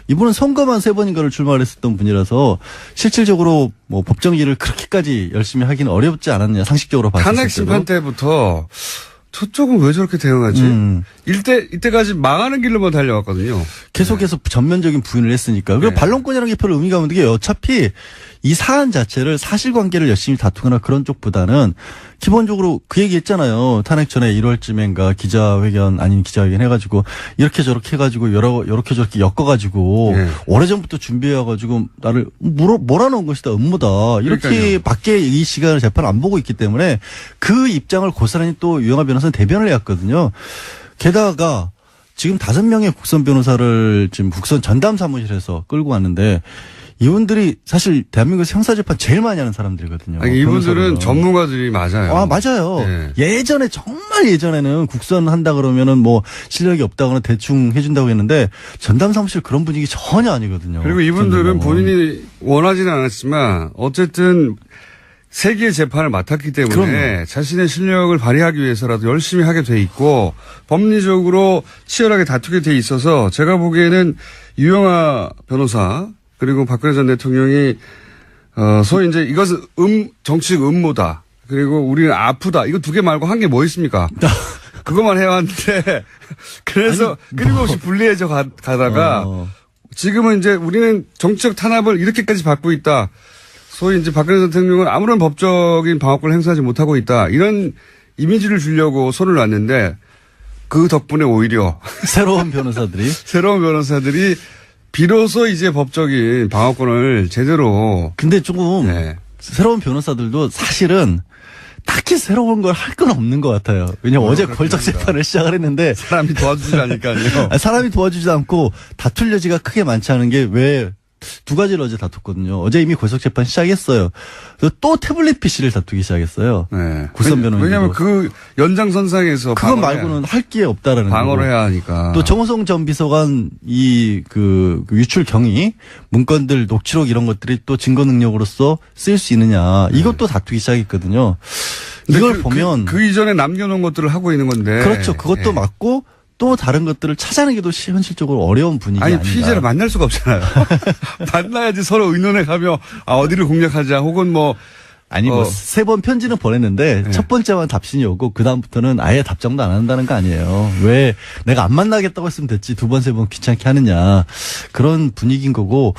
이분은 선거만 3번인가를 출마했었던 분이라서 실질적으로 뭐 법정일을 그렇게까지 열심히 하기는 어렵지 않았느냐 상식적으로 봤을 때. 탄핵 심판 때부터 저쪽은 왜 저렇게 대응하지? 이때까지 망하는 길로만 달려왔거든요. 계속해서 전면적인 부인을 했으니까. 그리고 반론권이라는 게 별로 의미가 없는 게 어차피 이 사안 자체를 사실관계를 열심히 다투거나 그런 쪽보다는 기본적으로 그 얘기 했잖아요. 탄핵 전에 1월쯤인가 기자회견 아닌 기자회견 해가지고 이렇게 저렇게 해가지고 이렇게 저렇게 엮어가지고 오래전부터 준비해가지고 나를 몰아넣은 것이다 음모다 이렇게 그러니까요. 밖에 이 시간을 재판을 안 보고 있기 때문에 그 입장을 고스란히 또 유영하 변호사는 대변을 해왔거든요. 게다가 지금 5명의 국선 변호사를 지금 국선 전담 사무실에서 끌고 왔는데 이분들이 사실 대한민국에서 형사재판 제일 많이 하는 사람들이거든요. 아니, 이분들은 전문가들이 맞아요. 맞아요. 예전에 정말 예전에는 국선 한다 그러면은 뭐 실력이 없다거나 대충 해준다고 했는데 전담 사무실 그런 분위기 전혀 아니거든요. 그리고 이분들은 본인이 원하지는 않았지만 어쨌든 세기의 재판을 맡았기 때문에 그럼요. 자신의 실력을 발휘하기 위해서라도 열심히 하게 돼 있고 법리적으로 치열하게 다투게 돼 있어서 제가 보기에는 유영하 변호사 그리고 박근혜 전 대통령이 소위 이제 이것은 정치적 음모다. 그리고 우리는 아프다. 이거 두 개 말고 한 게 뭐 있습니까? 그것만 해왔는데 그래서 끊임없이 불리해져 가다가 지금은 이제 우리는 정치적 탄압을 이렇게까지 받고 있다. 소위 이제 박근혜 대통령은 아무런 법적인 방어권을 행사하지 못하고 있다. 이런 이미지를 주려고 손을 놨는데 그 덕분에 오히려 새로운 변호사들이 비로소 이제 법적인 방어권을 제대로. 근데 조금 네. 새로운 변호사들도 사실은 딱히 새로운 걸 할 건 없는 것 같아요. 왜냐면 어제 걸적 재판을 시작을 했는데 사람이 도와주지 않으니까요. 사람이 도와주지 않고 다툴 여지가 크게 많지 않은 게 왜 두 가지를 어제 다퉜거든요. 어제 이미 걸적 재판 시작했어요. 그래서 또 태블릿 PC를 다투기 시작했어요. 네. 굴선 변호인. 왜냐하면 그 연장선상에서 그거 말고는 할 게 없다라는 방어를 거고. 해야 하니까. 또 정호성 전 비서관 그 유출 경위 문건들 녹취록 이런 것들이 또 증거 능력으로서 쓰일 수 있느냐 이것도 다투기 시작했거든요. 이걸 보면 그 이전에 남겨놓은 것들을 하고 있는 건데. 그렇죠. 그것도 맞고 또 다른 것들을 찾아내기도 현실적으로 어려운 분위기 아니 아닌가. 피의자를 만날 수가 없잖아요. 만나야지 서로 의논해 가며 어디를 공략하자 혹은 뭐 아니 뭐 세 번 편지는 보냈는데 첫 번째만 답신이 오고 그 다음부터는 아예 답장도 안 한다는 거 아니에요. 왜 내가 안 만나겠다고 했으면 됐지 두 번 세 번 귀찮게 하느냐 그런 분위기인 거고.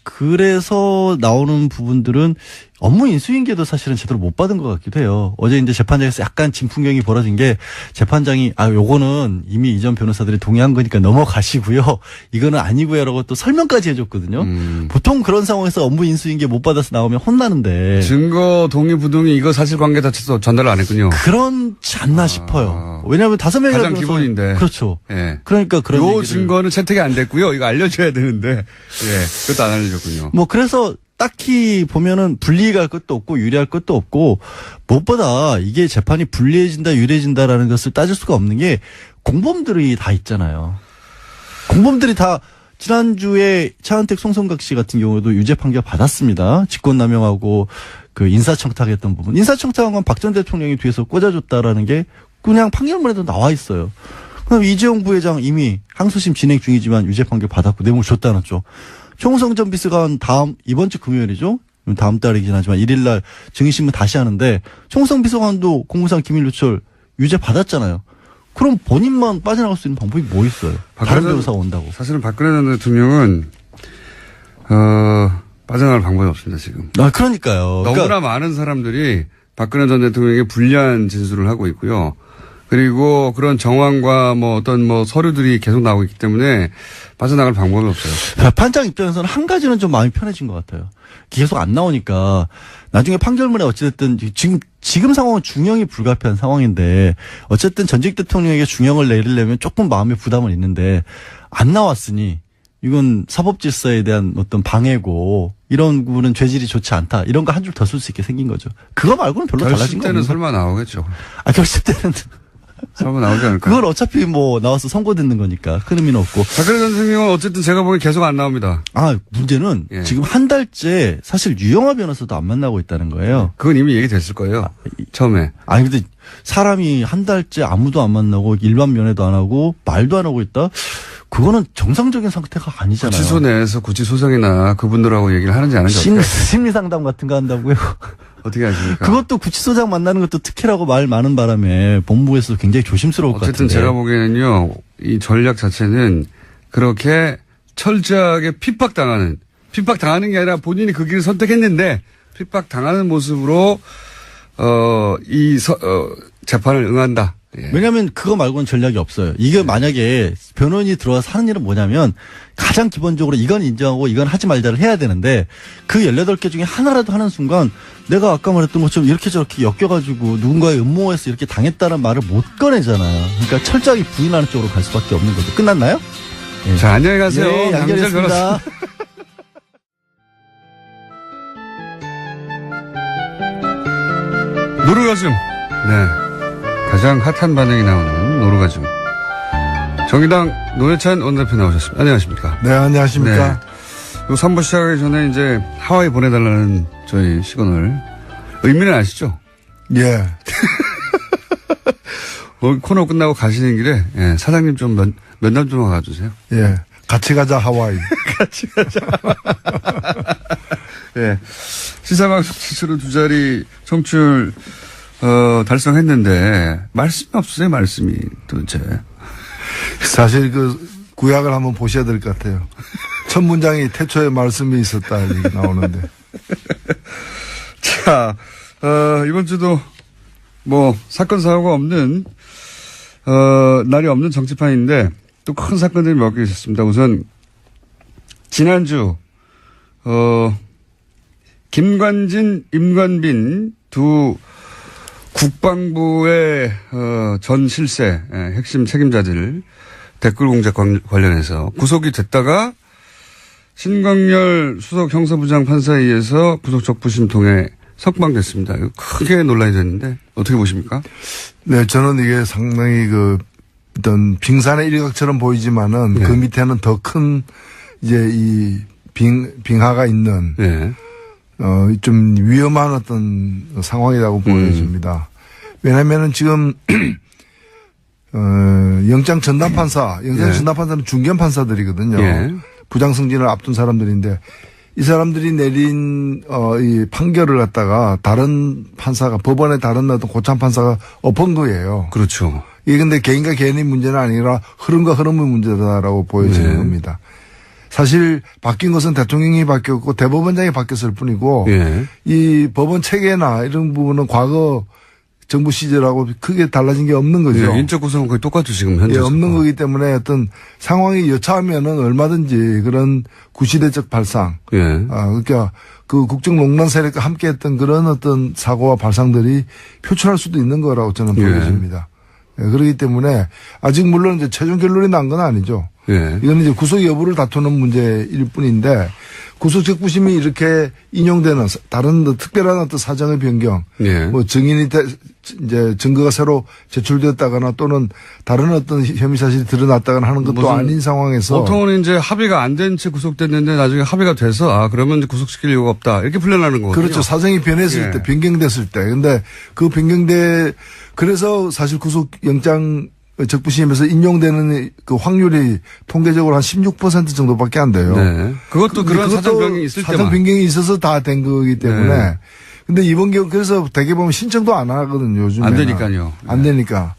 그래서 나오는 부분들은 업무 인수인계도 사실은 제대로 못 받은 것 같기도 해요. 어제 이제 재판장에서 약간 진풍경이 벌어진 게 재판장이 요거는 이미 이전 변호사들이 동의한 거니까 넘어가시고요. 이거는 아니고요라고 또 설명까지 해줬거든요. 보통 그런 상황에서 업무 인수인계 못 받아서 나오면 혼나는데 증거 동의 부동의 이거 사실관계 자체도 전달을 안 했군요. 그렇지 않나 싶어요. 왜냐하면 5명이라도 가장 기본인데. 그렇죠. 예. 그러니까 그런 요 얘기를. 증거는 채택이 안 됐고요. 이거 알려줘야 되는데 예, 그것도 안 알려줬군요. 뭐 그래서 딱히 보면은 불리할 것도 없고 유리할 것도 없고 무엇보다 이게 재판이 불리해진다 유리해진다라는 것을 따질 수가 없는 게 공범들이 다 있잖아요. 공범들이 다 지난주에 차은택 송성각 씨 같은 경우도 유죄 판결 받았습니다. 직권남용하고 그 인사청탁했던 부분. 인사청탁한 건 박 전 대통령이 뒤에서 꽂아줬다라는 게 그냥 판결문에도 나와 있어요. 그럼 이재용 부회장 이미 항소심 진행 중이지만 유죄 판결 받았고 뇌물 줬다 놨죠. 총성 전 비서관 이번 주 금요일이죠. 다음 달이긴 하지만 1일날 증인신문 다시 하는데 총성 비서관도 공무상 기밀누설 유죄 받았잖아요. 그럼 본인만 빠져나갈 수 있는 방법이 뭐 있어요? 다른 변호사가 온다고. 사실은 박근혜 전 대통령은 빠져나갈 방법이 없습니다 지금. 그러니까요. 너무나 많은 사람들이 박근혜 전 대통령에게 불리한 진술을 하고 있고요. 그리고 그런 정황과 뭐 어떤 뭐 서류들이 계속 나오고 있기 때문에 빠져나갈 방법이 없어요. 판장 입장에서는 한 가지는 좀 마음이 편해진 것 같아요. 계속 안 나오니까 나중에 판결문에 어찌됐든 지금 상황은 중형이 불가피한 상황인데 어쨌든 전직 대통령에게 중형을 내리려면 조금 마음의 부담은 있는데 안 나왔으니 이건 사법질서에 대한 어떤 방해고 이런 부분은 죄질이 좋지 않다. 이런 거 한 줄 더 쓸 수 있게 생긴 거죠. 그거 말고는 별로 달라진 거 없는 결심 때는 설마 나오겠죠. 결심 때는 설마 나오지 않을까. 그걸 어차피 뭐 나와서 선고 듣는 거니까 큰 의미는 없고. 박근혜 전 대통령은 어쨌든 제가 보기엔 계속 안 나옵니다. 문제는 지금 한 달째 사실 유영하 변호사도 안 만나고 있다는 거예요. 그건 이미 얘기됐을 거예요. 처음에. 근데 사람이 한 달째 아무도 안 만나고 일반 면회도 안 하고 말도 안 하고 있다? 그거는 정상적인 상태가 아니잖아요. 구치소 내에서 구치소장이나 그분들하고 얘기를 하는지 안 하는지 심리상담 같은 거 한다고요? 어떻게 하십니까? 그것도 구치소장 만나는 것도 특혜라고 말 많은 바람에 본부에서 굉장히 조심스러울 것 같은데. 어쨌든 제가 보기에는요. 이 전략 자체는 그렇게 철저하게 핍박당하는 게 아니라 본인이 그 길을 선택했는데 핍박당하는 모습으로 재판을 응한다. 예. 왜냐하면 그거 말고는 전략이 없어요. 이게 만약에 변호인이 들어와서 하는 일은 뭐냐면 가장 기본적으로 이건 인정하고 이건 하지 말자를 해야 되는데 그 18개 중에 하나라도 하는 순간 내가 아까 말했던 것처럼 이렇게 저렇게 엮여가지고 누군가의 음모에서 이렇게 당했다는 말을 못 꺼내잖아요. 그러니까 철저하게 부인하는 쪽으로 갈 수밖에 없는 거죠. 끝났나요? 예. 자, 안녕히 가세요. 네, 연결했습니다. 노르가즘. 네. 가장 핫한 반응이 나오는 노르가즘. 정의당 노회찬 원내대표 나오셨습니다. 안녕하십니까? 네, 안녕하십니까? 네. 요 3부 시작하기 전에 이제 하와이 보내달라는 저희 시그널. 의미는 아시죠? 예. 코너 끝나고 가시는 길에, 예, 사장님 좀 면담 좀 와주세요. 예. 같이 가자, 하와이. 같이 가자. 예. 시사방송 지수로 2자리 청취율, 달성했는데, 말씀이 없으세요, 말씀이, 도대체. 사실 구약을 한번 보셔야 될 것 같아요. 첫 문장이 태초에 말씀이 있었다, 얘기 나오는데. 자, 이번 주도 사건, 사고가 없는, 날이 없는 정치판인데, 또 큰 사건들이 몇 개 있었습니다. 우선, 지난주, 김관진, 임관빈 두 국방부의, 전 실세, 핵심 책임자들 댓글 공작 관련해서 구속이 됐다가 신광열 수석 형사부장 판사에 의해서 구속적부심 통해 석방됐습니다. 이거 크게 논란이 됐는데 어떻게 보십니까? 네, 저는 이게 상당히 어떤 빙산의 일각처럼 보이지만은 네. 그 밑에는 더 큰 이제 이 빙하가 있는 네. 좀 위험한 어떤 상황이라고 보여집니다. 왜냐면은 지금 영장 전담 판사는 중견 판사들이거든요. 예. 부장 승진을 앞둔 사람들인데 이 사람들이 내린 이 판결을 갖다가 다른 판사가 법원의 다른 어떤 고참 판사가 엎은 거예요. 그렇죠. 이게 근데 개인과 개인의 문제는 아니라 흐름과 흐름의 문제다라고 보여지는 네. 겁니다. 사실 바뀐 것은 대통령이 바뀌었고 대법원장이 바뀌었을 뿐이고 예. 이 법원 체계나 이런 부분은 과거 정부 시절하고 크게 달라진 게 없는 거죠. 예, 인적 구성은 거의 똑같죠, 지금 현재. 예, 없는 거기 때문에 어떤 상황이 여차하면은 얼마든지 그런 구시대적 발상. 예. 그러니까 그 국정농단 세력과 함께 했던 그런 어떤 사고와 발상들이 표출할 수도 있는 거라고 저는 예. 보여집니다. 예, 그렇기 때문에 아직 물론 이제 최종 결론이 난 건 아니죠. 예. 이건 이제 구속 여부를 다투는 문제일 뿐인데 구속적부심이 이렇게 인용되는 다른 특별한 어떤 사정의 변경, 예. 증인이 이제 증거가 새로 제출되었다거나 또는 다른 어떤 혐의 사실이 드러났다거나 하는 것도 아닌 상황에서 보통은 이제 합의가 안 된 채 구속됐는데 나중에 합의가 돼서 그러면 이제 구속시킬 이유가 없다 이렇게 풀려나는 거거든요. 그렇죠. 사정이 변했을 예. 때, 변경됐을 때. 근데 그 그래서 사실 구속영장 적부심에서 인용되는 그 확률이 통계적으로 한 16% 정도밖에 안 돼요. 네. 그것도 그런 사정 변경이 있을 때만. 사정 변경이 있어서 다 된 거기 때문에. 네. 근데 이번 경우 그래서 대개 보면 신청도 안 하거든요. 요즘에. 안 되니까요. 안 되니까.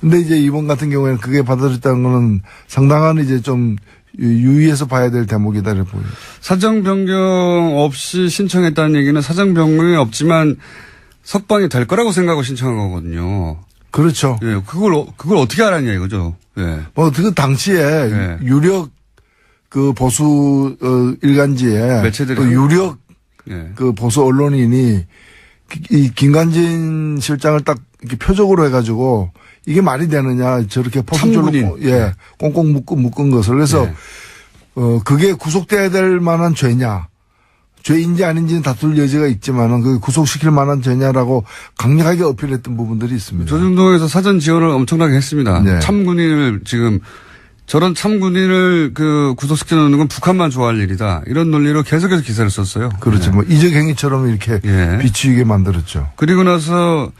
근데 이제 이번 같은 경우에는 그게 받아들였다는 거는 상당한 이제 좀 유의해서 봐야 될 대목이다 이렇게 보여요. 사정 변경 없이 신청했다는 얘기는 사정 변경이 없지만 석방이 될 거라고 생각하고 신청한 거거든요. 그렇죠. 예, 그걸 어떻게 알았냐 이거죠. 예. 그 당시에 네. 유력 그 보수 일간지에 매체들이 그 유력 예. 그 보수 언론인이 이 김관진 실장을 딱 이렇게 표적으로 해가지고 이게 말이 되느냐 저렇게 포스줄로 꽁꽁 묶은 것을 그래서 그게 구속돼야 될 만한 죄냐. 죄인지 아닌지는 다툴 여지가 있지만은 그 구속시킬 만한 죄냐라고 강력하게 어필했던 부분들이 있습니다. 조중동에서 사전 지원을 엄청나게 했습니다. 네. 참군인을 지금 저런 참군인을 구속시켜 놓는 건 북한만 좋아할 일이다. 이런 논리로 계속해서 기사를 썼어요. 그렇죠. 네. 이적행위처럼 이렇게 비추이게 만들었죠. 그리고 나서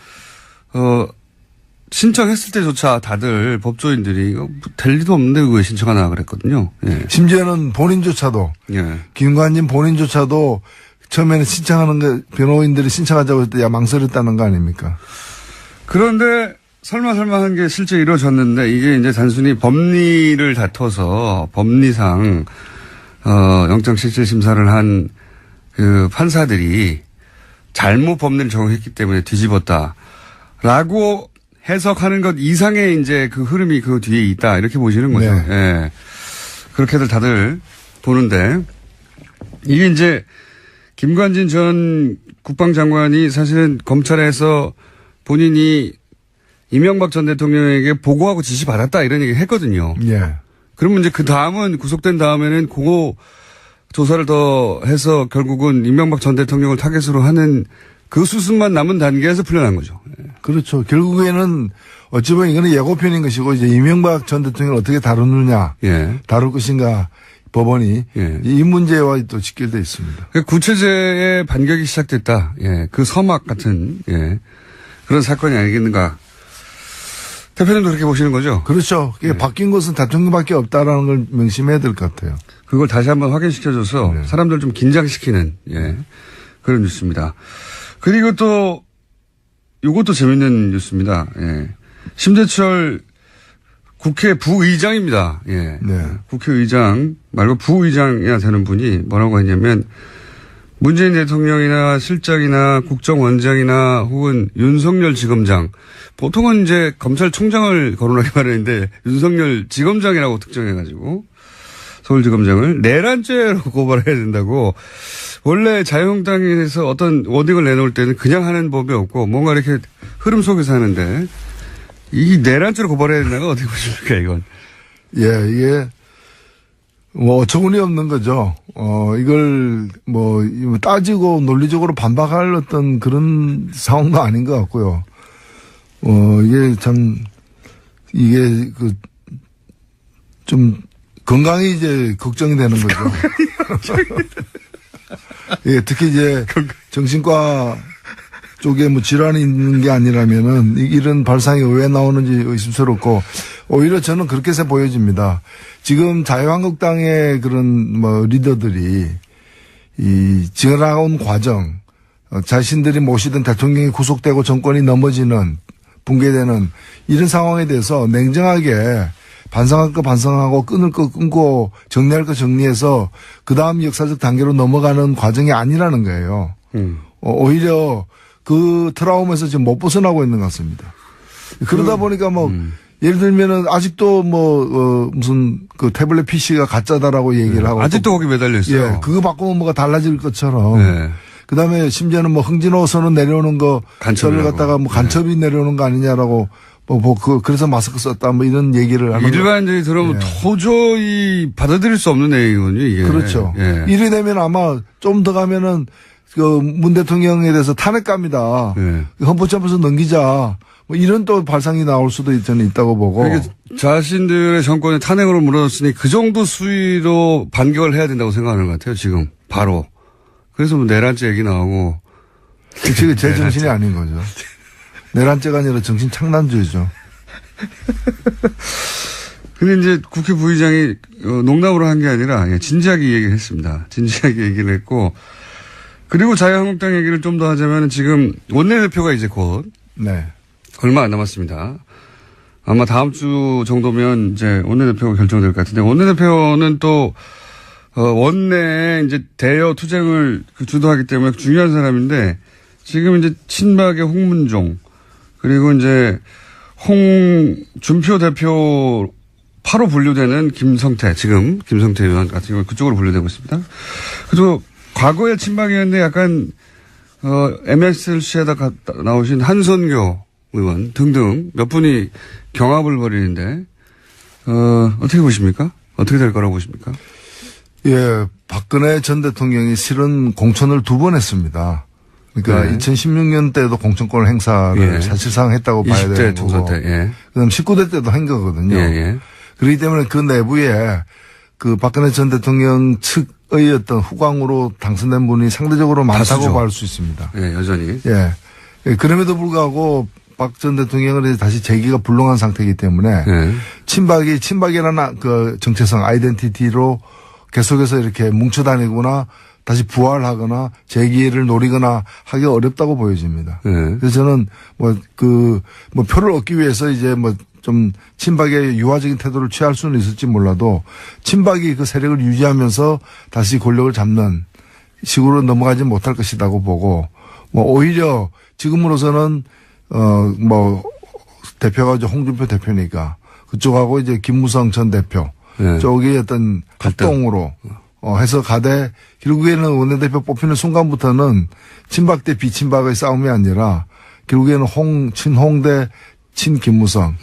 신청했을 때조차 다들 법조인들이 이거 될 리도 없는데 왜 신청하나 그랬거든요. 예. 심지어는 본인조차도 예. 김관진 본인조차도 처음에는 신청하는 거 변호인들이 신청하자고 할 때 망설였다는 거 아닙니까? 그런데 설마 한 게 실제 이루어졌는데 이게 이제 단순히 법리를 다퉈서 법리상 영장실질 심사를 한 그 판사들이 잘못 법리를 적용했기 때문에 뒤집었다라고 해석하는 것 이상의 이제 그 흐름이 그 뒤에 있다 이렇게 보시는 거죠. 네. 예. 그렇게들 다들 보는데 이게 이제 김관진 전 국방장관이 사실은 검찰에서 본인이 이명박 전 대통령에게 보고하고 지시받았다 이런 얘기 했거든요. 예. 그러면 이제 그 다음은 구속된 다음에는 그거 조사를 더 해서 결국은 이명박 전 대통령을 타겟으로 하는 그 수순만 남은 단계에서 풀려난 거죠. 그렇죠. 결국에는 어찌 보면 이거는 예고편인 것이고 이제 이명박 전 대통령을 어떻게 다루느냐, 예. 다룰 것인가 법원이 예. 이 문제와 또 직결돼 있습니다. 그 구체제의 반격이 시작됐다. 예. 그 서막 같은, 예. 그런 사건이 아니겠는가. 대표님도 그렇게 보시는 거죠? 그렇죠. 그게 바뀐 것은 대통령밖에 없다라는 걸 명심해야 될 것 같아요. 그걸 다시 한번 확인시켜줘서 네. 사람들 좀 긴장시키는, 예. 그런 뉴스입니다. 그리고 또, 요것도 재밌는 뉴스입니다. 예. 심재철 국회 부의장입니다. 예. 네. 국회의장 말고 부의장이야 되는 분이 뭐라고 했냐면 문재인 대통령이나 실장이나 국정원장이나 혹은 윤석열 지검장 보통은 이제 검찰총장을 거론하기 마련인데 윤석열 지검장이라고 특정해가지고 서울지검장을 내란죄로 고발해야 된다고 원래 자유한국당에서 어떤 워딩을 내놓을 때는 그냥 하는 법이 없고 뭔가 이렇게 흐름 속에서 하는데 이 내란죄로 고발해야 된다가 어떻게 보십니까 이건? 예, 이게 뭐 어처구니 없는 거죠. 이걸 뭐 따지고 논리적으로 반박할 어떤 그런 상황도 아닌 것 같고요. 이게 참 이게 그 좀 건강이 이제 걱정이 되는 거죠. 예, 특히 이제 정신과 쪽에 뭐 질환이 있는 게 아니라면은 이런 발상이 왜 나오는지 의심스럽고 오히려 저는 그렇게 해서 보여집니다. 지금 자유한국당의 그런 뭐 리더들이 이 지나온 과정, 자신들이 모시던 대통령이 구속되고 정권이 넘어지는 붕괴되는 이런 상황에 대해서 냉정하게 반성할 거 반성하고 끊을 거 끊고 정리할 거 정리해서 그 다음 역사적 단계로 넘어가는 과정이 아니라는 거예요. 오히려 그 트라우마에서 지금 못 벗어나고 있는 것 같습니다. 그러다 보니까 뭐 예를 들면은 아직도 무슨 그 태블릿 PC가 가짜다라고 얘기를 하고 아직도 거기 매달려 있어요. 예, 그거 바꾸면 뭐가 달라질 것처럼. 네. 그다음에 심지어는 뭐 흥진호 선언 내려오는 거 저를 갖다가 뭐 간첩이 내려오는 거 아니냐라고 그래서 마스크 썼다 뭐 이런 얘기를 하는 일반인들이 들으면 도저히 받아들일 수 없는 내용이군요, 이게. 그렇죠. 예. 이래 되면 아마 좀 더 가면은 그 문 대통령에 대해서 탄핵감이다. 예. 헌법재판소 넘기자. 뭐 이런 또 발상이 나올 수도 저는 있다고 보고. 그러니까 자신들의 정권이 탄핵으로 무너졌으니 그 정도 수위로 반격을 해야 된다고 생각하는 것 같아요, 지금. 바로. 그래서 뭐 내란죄 얘기 나오고. 지금 제 정신이 아닌 거죠. 내란죄가 아니라 정신 창난죄죠. 근데 이제 국회 부의장이 농담으로 한 게 아니라 진지하게 얘기를 했습니다. 진지하게 얘기를 했고. 그리고 자유한국당 얘기를 좀 더 하자면 지금 원내대표가 이제 곧. 네. 얼마 안 남았습니다. 아마 다음 주 정도면 이제 원내대표가 결정될 것 같은데 원내대표는 또 원내에 이제 대여 투쟁을 주도하기 때문에 중요한 사람인데 지금 이제 친박의 홍문종 그리고 이제 홍준표 대표 바로 분류되는 김성태 지금 김성태 의원 같은 경우 그쪽으로 분류되고 있습니다. 그리고 과거에 친박이었는데 약간 MSLC에다 나오신 한선교 의원 등등 몇 분이 경합을 벌이는데 어떻게 보십니까? 어떻게 될 거라고 보십니까? 예, 박근혜 전 대통령이 실은 공천을 2번 했습니다. 그러니까 네. 2016년 때도 공천권을 행사를 예. 사실상 했다고 봐야 20대 되는 총선 거고. 때, 예. 그다음 19대 때도 한 거거든요. 예, 예. 그렇기 때문에 그 내부에 그 박근혜 전 대통령 측의 어떤 후광으로 당선된 분이 상대적으로 많다고 다수죠. 볼 수 있습니다. 예, 여전히. 예. 예, 그럼에도 불구하고 박 전 대통령은 다시 재기가 불능한 상태이기 때문에 예. 친박이라는 그 정체성 아이덴티티로 계속해서 이렇게 뭉쳐다니거나 다시 부활하거나 재기를 노리거나 하기 어렵다고 보여집니다. 예. 그래서 저는 표를 얻기 위해서 이제 좀 친박의 유화적인 태도를 취할 수는 있을지 몰라도 친박이 그 세력을 유지하면서 다시 권력을 잡는 식으로 넘어가지 못할 것이라고 보고 오히려 지금으로서는 대표가 이제 홍준표 대표니까 그쪽하고 이제 김무성 전 대표 네. 쪽이 어떤 합동으로 해서 가되 결국에는 원내대표 뽑히는 순간부터는 친박 대 비친박의 싸움이 아니라 결국에는 친홍 대 친김무성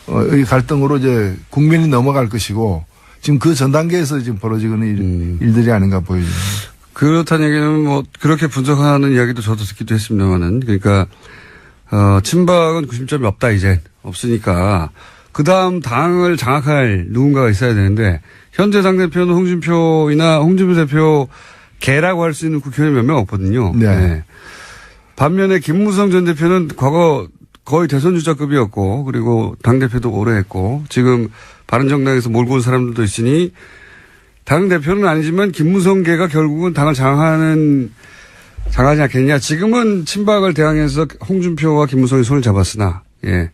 의 갈등으로 이제 국민이 넘어갈 것이고 지금 그 전 단계에서 지금 벌어지는 일들이 아닌가 보여집니다. 그렇다는 얘기는 그렇게 분석하는 이야기도 저도 듣기도 했습니다만은 그러니까 친박은 구심점이 없다 이제 없으니까 그 다음 당을 장악할 누군가가 있어야 되는데 현재 당대표는 홍준표 대표 개라고 할 수 있는 국회의원이 몇 명 없거든요. 네. 반면에 김무성 전 대표는 과거 거의 대선 주자급이었고 그리고 당대표도 오래 했고 지금 바른정당에서 몰고 온 사람들도 있으니 당대표는 아니지만 김무성계가 결국은 당을 장하지 않겠냐. 지금은 친박을 대항해서 홍준표와 김무성이 손을 잡았으나 예.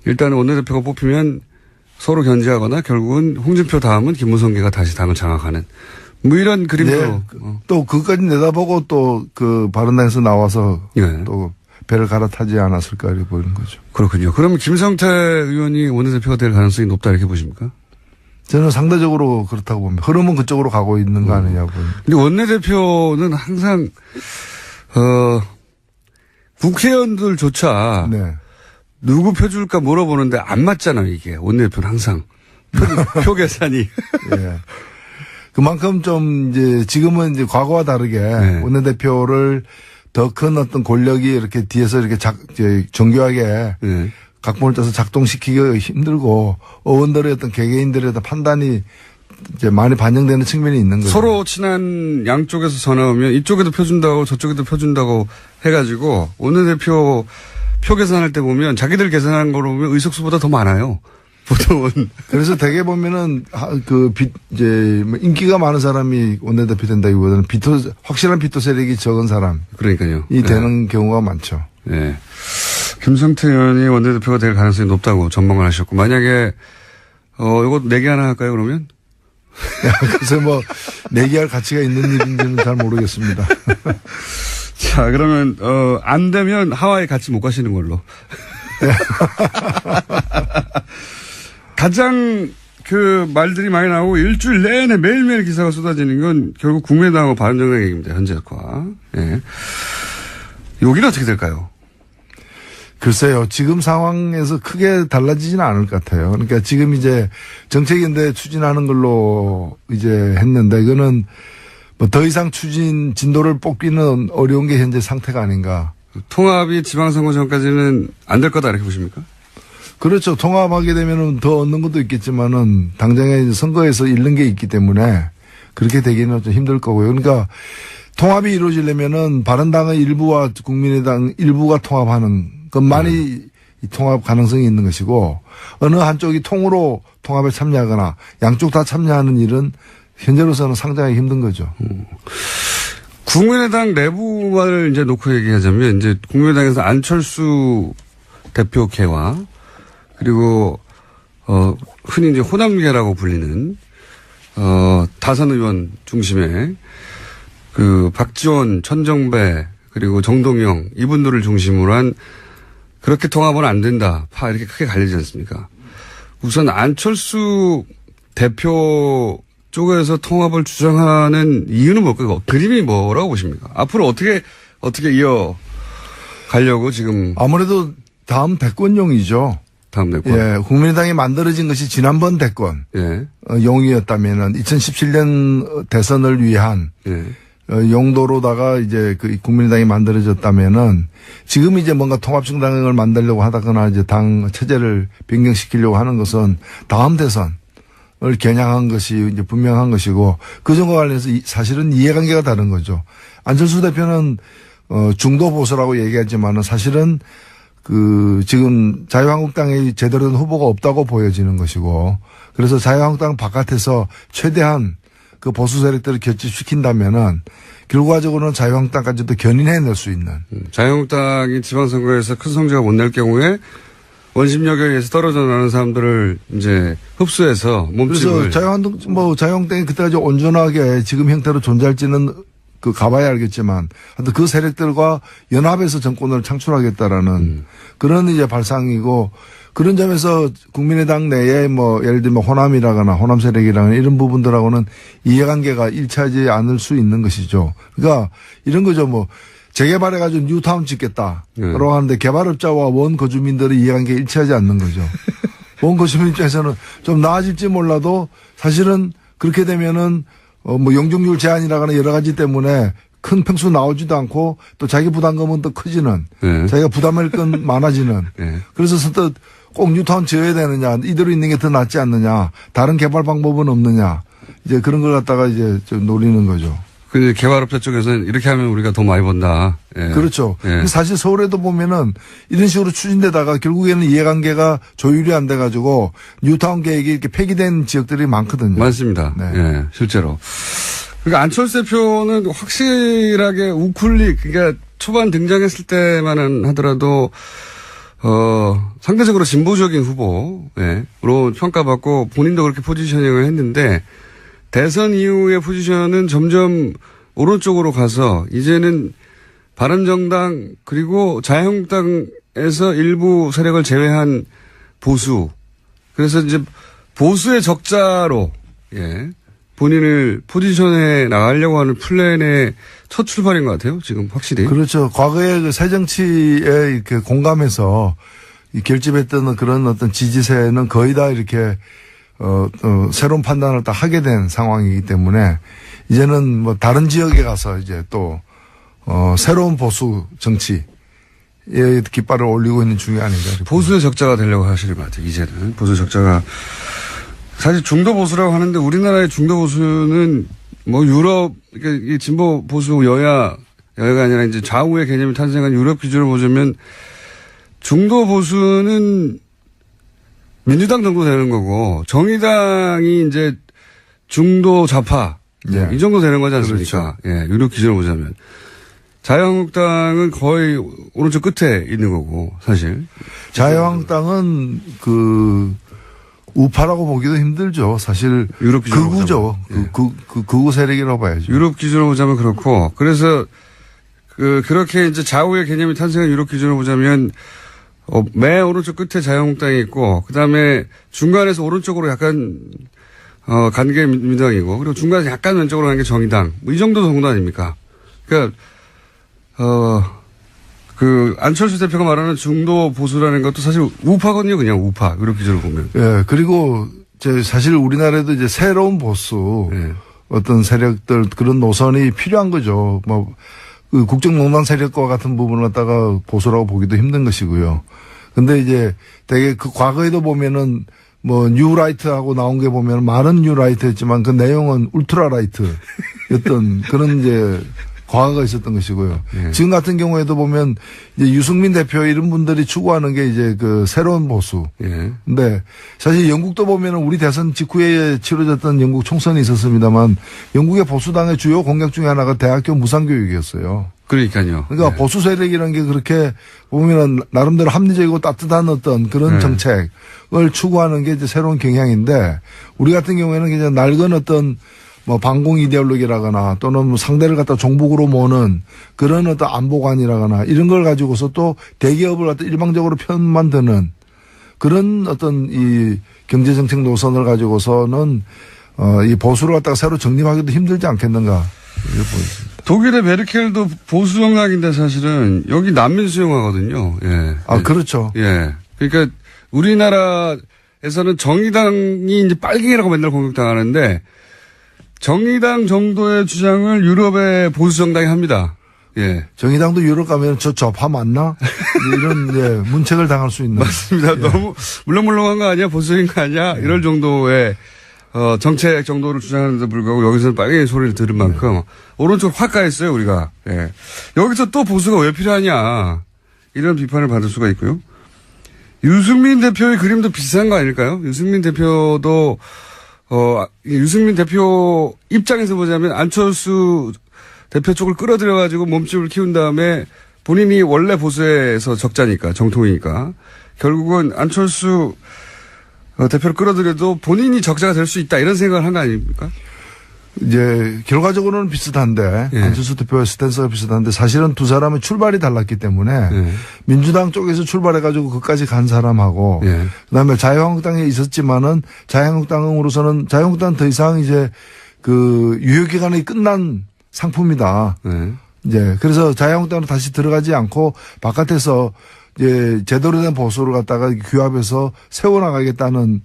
일단은 원내대표가 뽑히면 서로 견제하거나 결국은 홍준표 다음은 김무성계가 다시 당을 장악하는 뭐 이런 그림도. 네. 또 그것까지 내다보고 또 그 바른당에서 나와서 예. 또 배를 갈아타지 않았을까 이렇게 보이는 거죠. 그렇군요. 그러면 김성태 의원이 원내대표가 될 가능성이 높다 이렇게 보십니까? 저는 상대적으로 그렇다고 봅니다. 흐름은 그쪽으로 가고 있는 거 아니냐고. 근데 원내대표는 항상 국회의원들조차 네. 누구 표 줄까 물어보는데 안 맞잖아요, 이게. 원내대표는 항상. 표 계산이. 예. 그만큼 좀 이제 지금은 이제 과거와 다르게 네. 원내대표를 더 큰 어떤 권력이 이렇게 뒤에서 이렇게 정교하게 네. 각본을 짜서 작동시키기가 힘들고 의원들의 어떤 개개인들의 어떤 판단이 이제 많이 반영되는 측면이 있는 거죠. 서로 친한 양쪽에서 전화 오면 이쪽에도 표 준다고 저쪽에도 표 준다고 해가지고 원내대표 표 계산할 때 보면 자기들 계산한 거로 보면 의석수보다 더 많아요. 보통은. 그래서 대개 보면은 이제 인기가 많은 사람이 원내대표 된다기보다는 확실한 비토 세력이 적은 사람이 그러니까요. 되는 경우가 많죠. 네. 김성태 의원이 원내대표가 될 가능성이 높다고 전망을 하셨고 만약에 이거 내기 하나 할까요 그러면? 그래서 뭐 내기할 가치가 있는 일인지는 잘 모르겠습니다. 자 그러면 안 되면 하와이 같이 못 가시는 걸로. 가장 그 말들이 많이 나오고 일주일 내내 매일매일 기사가 쏟아지는 건 결국 국민의당하고 바른정당 얘기입니다. 현재과. 예. 여기는 어떻게 될까요? 글쎄요. 지금 상황에서 크게 달라지지는 않을 것 같아요. 그러니까 지금 이제 정책인데 추진하는 걸로 이제 했는데 이거는 뭐 더 이상 진도를 뽑기는 어려운 게 현재 상태가 아닌가. 통합이 지방선거 전까지는 안 될 거다 이렇게 보십니까? 그렇죠. 통합하게 되면은 더 얻는 것도 있겠지만은 당장에 선거에서 잃는 게 있기 때문에 그렇게 되기는 좀 힘들 거고요. 그러니까 통합이 이루어지려면은 바른당의 일부와 국민의당 일부가 통합하는 것만이 이 통합 가능성이 있는 것이고 어느 한쪽이 통으로 통합에 참여하거나 양쪽 다 참여하는 일은 현재로서는 상당히 힘든 거죠. 국민의당 내부를 이제 놓고 얘기하자면 이제 국민의당에서 안철수 대표계와 그리고 흔히 이제 호남계라고 불리는 다선 의원 중심의 그 박지원, 천정배 그리고 정동영 이분들을 중심으로 한 그렇게 통합은 안 된다. 파 이렇게 크게 갈리지 않습니까? 우선 안철수 대표 쪽에서 통합을 주장하는 이유는 뭘까요? 그림이 뭐라고 보십니까? 앞으로 어떻게 이어 가려고 지금. 아무래도 다음 대권용이죠. 다음 대권. 예, 국민의당이 만들어진 것이 지난번 대권. 예. 용이었다면은 2017년 대선을 위한. 예. 용도로다가 이제 그 국민의당이 만들어졌다면은 지금 이제 뭔가 통합정당을 만들려고 하다거나 이제 당 체제를 변경시키려고 하는 것은 다음 대선을 겨냥한 것이 이제 분명한 것이고 그 점과 관련해서 사실은 이해관계가 다른 거죠. 안철수 대표는 중도 보수라고 얘기하지만은 사실은 그 지금 자유한국당에 제대로 된 후보가 없다고 보여지는 것이고 그래서 자유한국당 바깥에서 최대한 그 보수 세력들을 결집시킨다면은 결과적으로는 자유한국당까지도 견인해낼 수 있는. 자유한국당이 지방선거에서 큰 성적을 못 낼 경우에 원심력에 의해서 떨어져 나가는 사람들을 이제 흡수해서 몸집을. 그래서 자유한국당이 그때까지 온전하게 지금 형태로 존재할지는 그 가봐야 알겠지만 하여튼 그 세력들과 연합해서 정권을 창출하겠다라는 그런 이제 발상이고 그런 점에서 국민의당 내에 뭐 예를 들면 호남이라거나 호남 세력이라거나 이런 부분들하고는 이해관계가 일치하지 않을 수 있는 것이죠. 그러니까 이런 거죠. 뭐 재개발해가지고 뉴타운 짓겠다. 라고 하는데 개발업자와 원거주민들의 이해관계가 일치하지 않는 거죠. 원거주민 입장에서는 좀 나아질지 몰라도 사실은 그렇게 되면은 뭐 용적률 제한이라거나 여러 가지 때문에 큰 평수 나오지도 않고 또 자기 부담금은 더 커지는 자기가 부담할 건 많아지는 그래서 선뜻 꼭 뉴타운 지어야 되느냐, 이대로 있는 게 더 낫지 않느냐, 다른 개발 방법은 없느냐, 이제 그런 걸 갖다가 이제 좀 노리는 거죠. 그 개발업자 쪽에서는 이렇게 하면 우리가 더 많이 번다. 예. 그렇죠. 예. 사실 서울에도 보면은 이런 식으로 추진되다가 결국에는 이해관계가 조율이 안 돼가지고 뉴타운 계획이 이렇게 폐기된 지역들이 많거든요. 많습니다. 네. 예, 실제로. 그러니까 안철수 대표는 확실하게 우클릭, 그러니까 초반 등장했을 때만은 하더라도, 상대적으로 진보적인 후보로 평가받고 본인도 그렇게 포지셔닝을 했는데 대선 이후의 포지션은 점점 오른쪽으로 가서 이제는 바른정당 그리고 자유한국당에서 일부 세력을 제외한 보수. 그래서 이제 보수의 적자로, 본인을 포지션에 나가려고 하는 플랜의 첫 출발인 것 같아요. 지금 확실히. 그렇죠. 과거에 그 새정치에 이렇게 공감해서 결집했던 그런 어떤 지지세는 거의 다 이렇게 새로운 판단을 다 하게 된 상황이기 때문에 이제는 뭐 다른 지역에 가서 이제 또 새로운 보수 정치에 깃발을 올리고 있는 중이 아닌가. 보수의 적자가 되려고 하시는 것 같아요. 이제는 보수 적자가 사실 중도 보수라고 하는데 우리나라의 중도 보수는 뭐 유럽 그러니까 진보 보수 여야가 아니라 이제 좌우의 개념이 탄생한 유럽 기준으로 보자면 중도 보수는 민주당 정도 되는 거고 정의당이 이제 중도 좌파 이 정도 되는 거지 않습니까? 그렇죠. 예, 유럽 기준으로 보자면 자유한국당은 거의 오른쪽 끝에 있는 거고 사실 자유한국당은 그 우파라고 보기도 힘들죠. 사실 유럽 기준으로 극우죠. 보자면. 극우 세력이라고 봐야죠. 유럽 기준으로 보자면 그렇고 그래서 그렇게 이제 좌우의 개념이 탄생한 유럽 기준으로 보자면 맨 오른쪽 끝에 자유한국당이 있고 그다음에 중간에서 오른쪽으로 약간 간 게 민주당이고 그리고 중간에서 약간 왼쪽으로 간 게 정의당 뭐 이 정도 정도 아닙니까? 그러니까 그 안철수 대표가 말하는 중도 보수라는 것도 사실 우파거든요. 그냥 우파 유럽 기준으로 보면. 예. 그리고 사실 우리나라에도 이제 새로운 보수 어떤 세력들 그런 노선이 필요한 거죠. 뭐 그 국정농단 세력과 같은 부분을 갖다가 보수라고 보기도 힘든 것이고요. 근데 이제 되게 그 과거에도 보면은 뭐 뉴라이트하고 나온 게 보면 말은 뉴라이트였지만 그 내용은 울트라라이트였던 그런 이제 과거가 있었던 것이고요. 지금 같은 경우에도 보면 이제 유승민 대표 이런 분들이 추구하는 게 이제 그 새로운 보수. 근데 사실 영국도 보면은 우리 대선 직후에 치러졌던 영국 총선이 있었습니다만 영국의 보수당의 주요 공약 중에 하나가 대학교 무상교육이었어요. 그러니까요. 그러니까 보수 세력이라는 게 그렇게 보면은 나름대로 합리적이고 따뜻한 어떤 그런 정책을 추구하는 게 이제 새로운 경향인데 우리 같은 경우에는 그냥 낡은 어떤 뭐 반공 이데올로기라거나 또는 뭐 상대를 갖다 종북으로 모는 그런 어떤 안보관이라거나 이런 걸 가지고서 또 대기업을 갖다 일방적으로 편만 드는 그런 어떤 이 경제정책 노선을 가지고서는 이 보수를 갖다가 새로 정립하기도 힘들지 않겠는가 이렇게 보입니다. 독일의 메르켈도 보수 정당인데 사실은 여기 난민 수용하거든요. 예. 아 그렇죠. 예. 그러니까 우리나라에서는 정의당이 이제 빨갱이라고 맨날 공격당하는데 정의당 정도의 주장을 유럽의 보수 정당이 합니다. 예. 정의당도 유럽 가면 저 좌파 맞나? 이런 문책을 당할 수 있는. 맞습니다. 너무 물렁물렁한 거 아니야? 보수적인 거 아니야? 이럴 정도의 정책 정도를 주장하는데 불구하고 여기서는 빨갱이 소리를 들은 만큼 오른쪽 확 가했어요 우리가. 예. 여기서 또 보수가 왜 필요하냐 이런 비판을 받을 수가 있고요. 유승민 대표의 그림도 비슷한 거 아닐까요? 유승민 대표도 유승민 대표 입장에서 보자면 안철수 대표 쪽을 끌어들여가지고 몸집을 키운 다음에 본인이 원래 보수에서 적자니까, 정통이니까. 결국은 안철수 대표를 끌어들여도 본인이 적자가 될 수 있다, 이런 생각을 한 거 아닙니까? 이제 결과적으로는 비슷한데 안철수 대표의 스탠스가 비슷한데 사실은 두 사람의 출발이 달랐기 때문에 민주당 쪽에서 출발해가지고 그까지 간 사람하고 그다음에 자유한국당에 있었지만은 자유한국당으로서는 자유한국당은 더 이상 이제 그 유효 기간이 끝난 상품이다. 이제 그래서 자유한국당으로 다시 들어가지 않고 바깥에서 이제 제대로 된 보수를 갖다가 규합해서 세워나가겠다는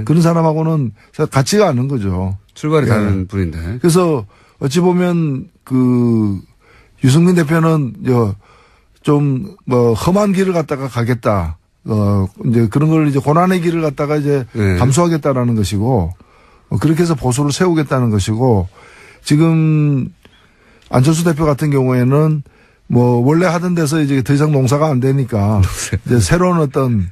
그런 사람하고는 같지가 않은 거죠. 출발이 다른 분인데. 그래서 어찌 보면 그 유승민 대표는 좀 뭐 험한 길을 갖다가 가겠다. 이제 그런 걸 이제 고난의 길을 갖다가 이제 네. 감수하겠다라는 것이고 그렇게 해서 보수를 세우겠다는 것이고 지금 안철수 대표 같은 경우에는 뭐 원래 하던 데서 이제 더 이상 농사가 안 되니까 이제 새로운 어떤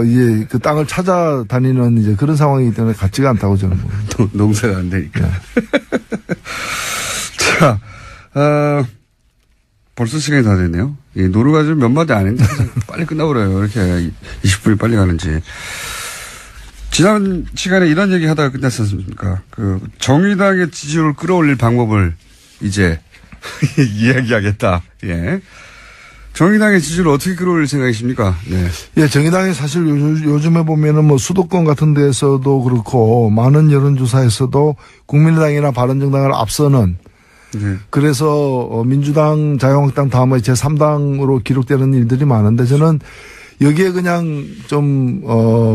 이제 그 땅을 찾아다니는 이제 그런 상황이기 때문에 같지가 않다고 저는 봅니다. 농사가 안 되니까. 네. 자, 벌써 시간이 다 됐네요. 예, 노루가 좀 몇 마디 안 했는데 빨리 끝나버려요. 이렇게 20분이 빨리 가는지. 지난 시간에 이런 얘기 하다가 끝났지 않습니까? 그 정의당의 지지율을 끌어올릴 방법을 이제 이야기하겠다. 예. 정의당의 지지율을 어떻게 끌어올릴 생각이십니까? 네. 예, 정의당이 사실 요즘에 보면은 뭐 수도권 같은 데서도 그렇고 많은 여론조사에서도 국민의당이나 바른정당을 앞서는 네. 그래서 민주당, 자유한국당 다음에 제3당으로 기록되는 일들이 많은데 저는 여기에 그냥 좀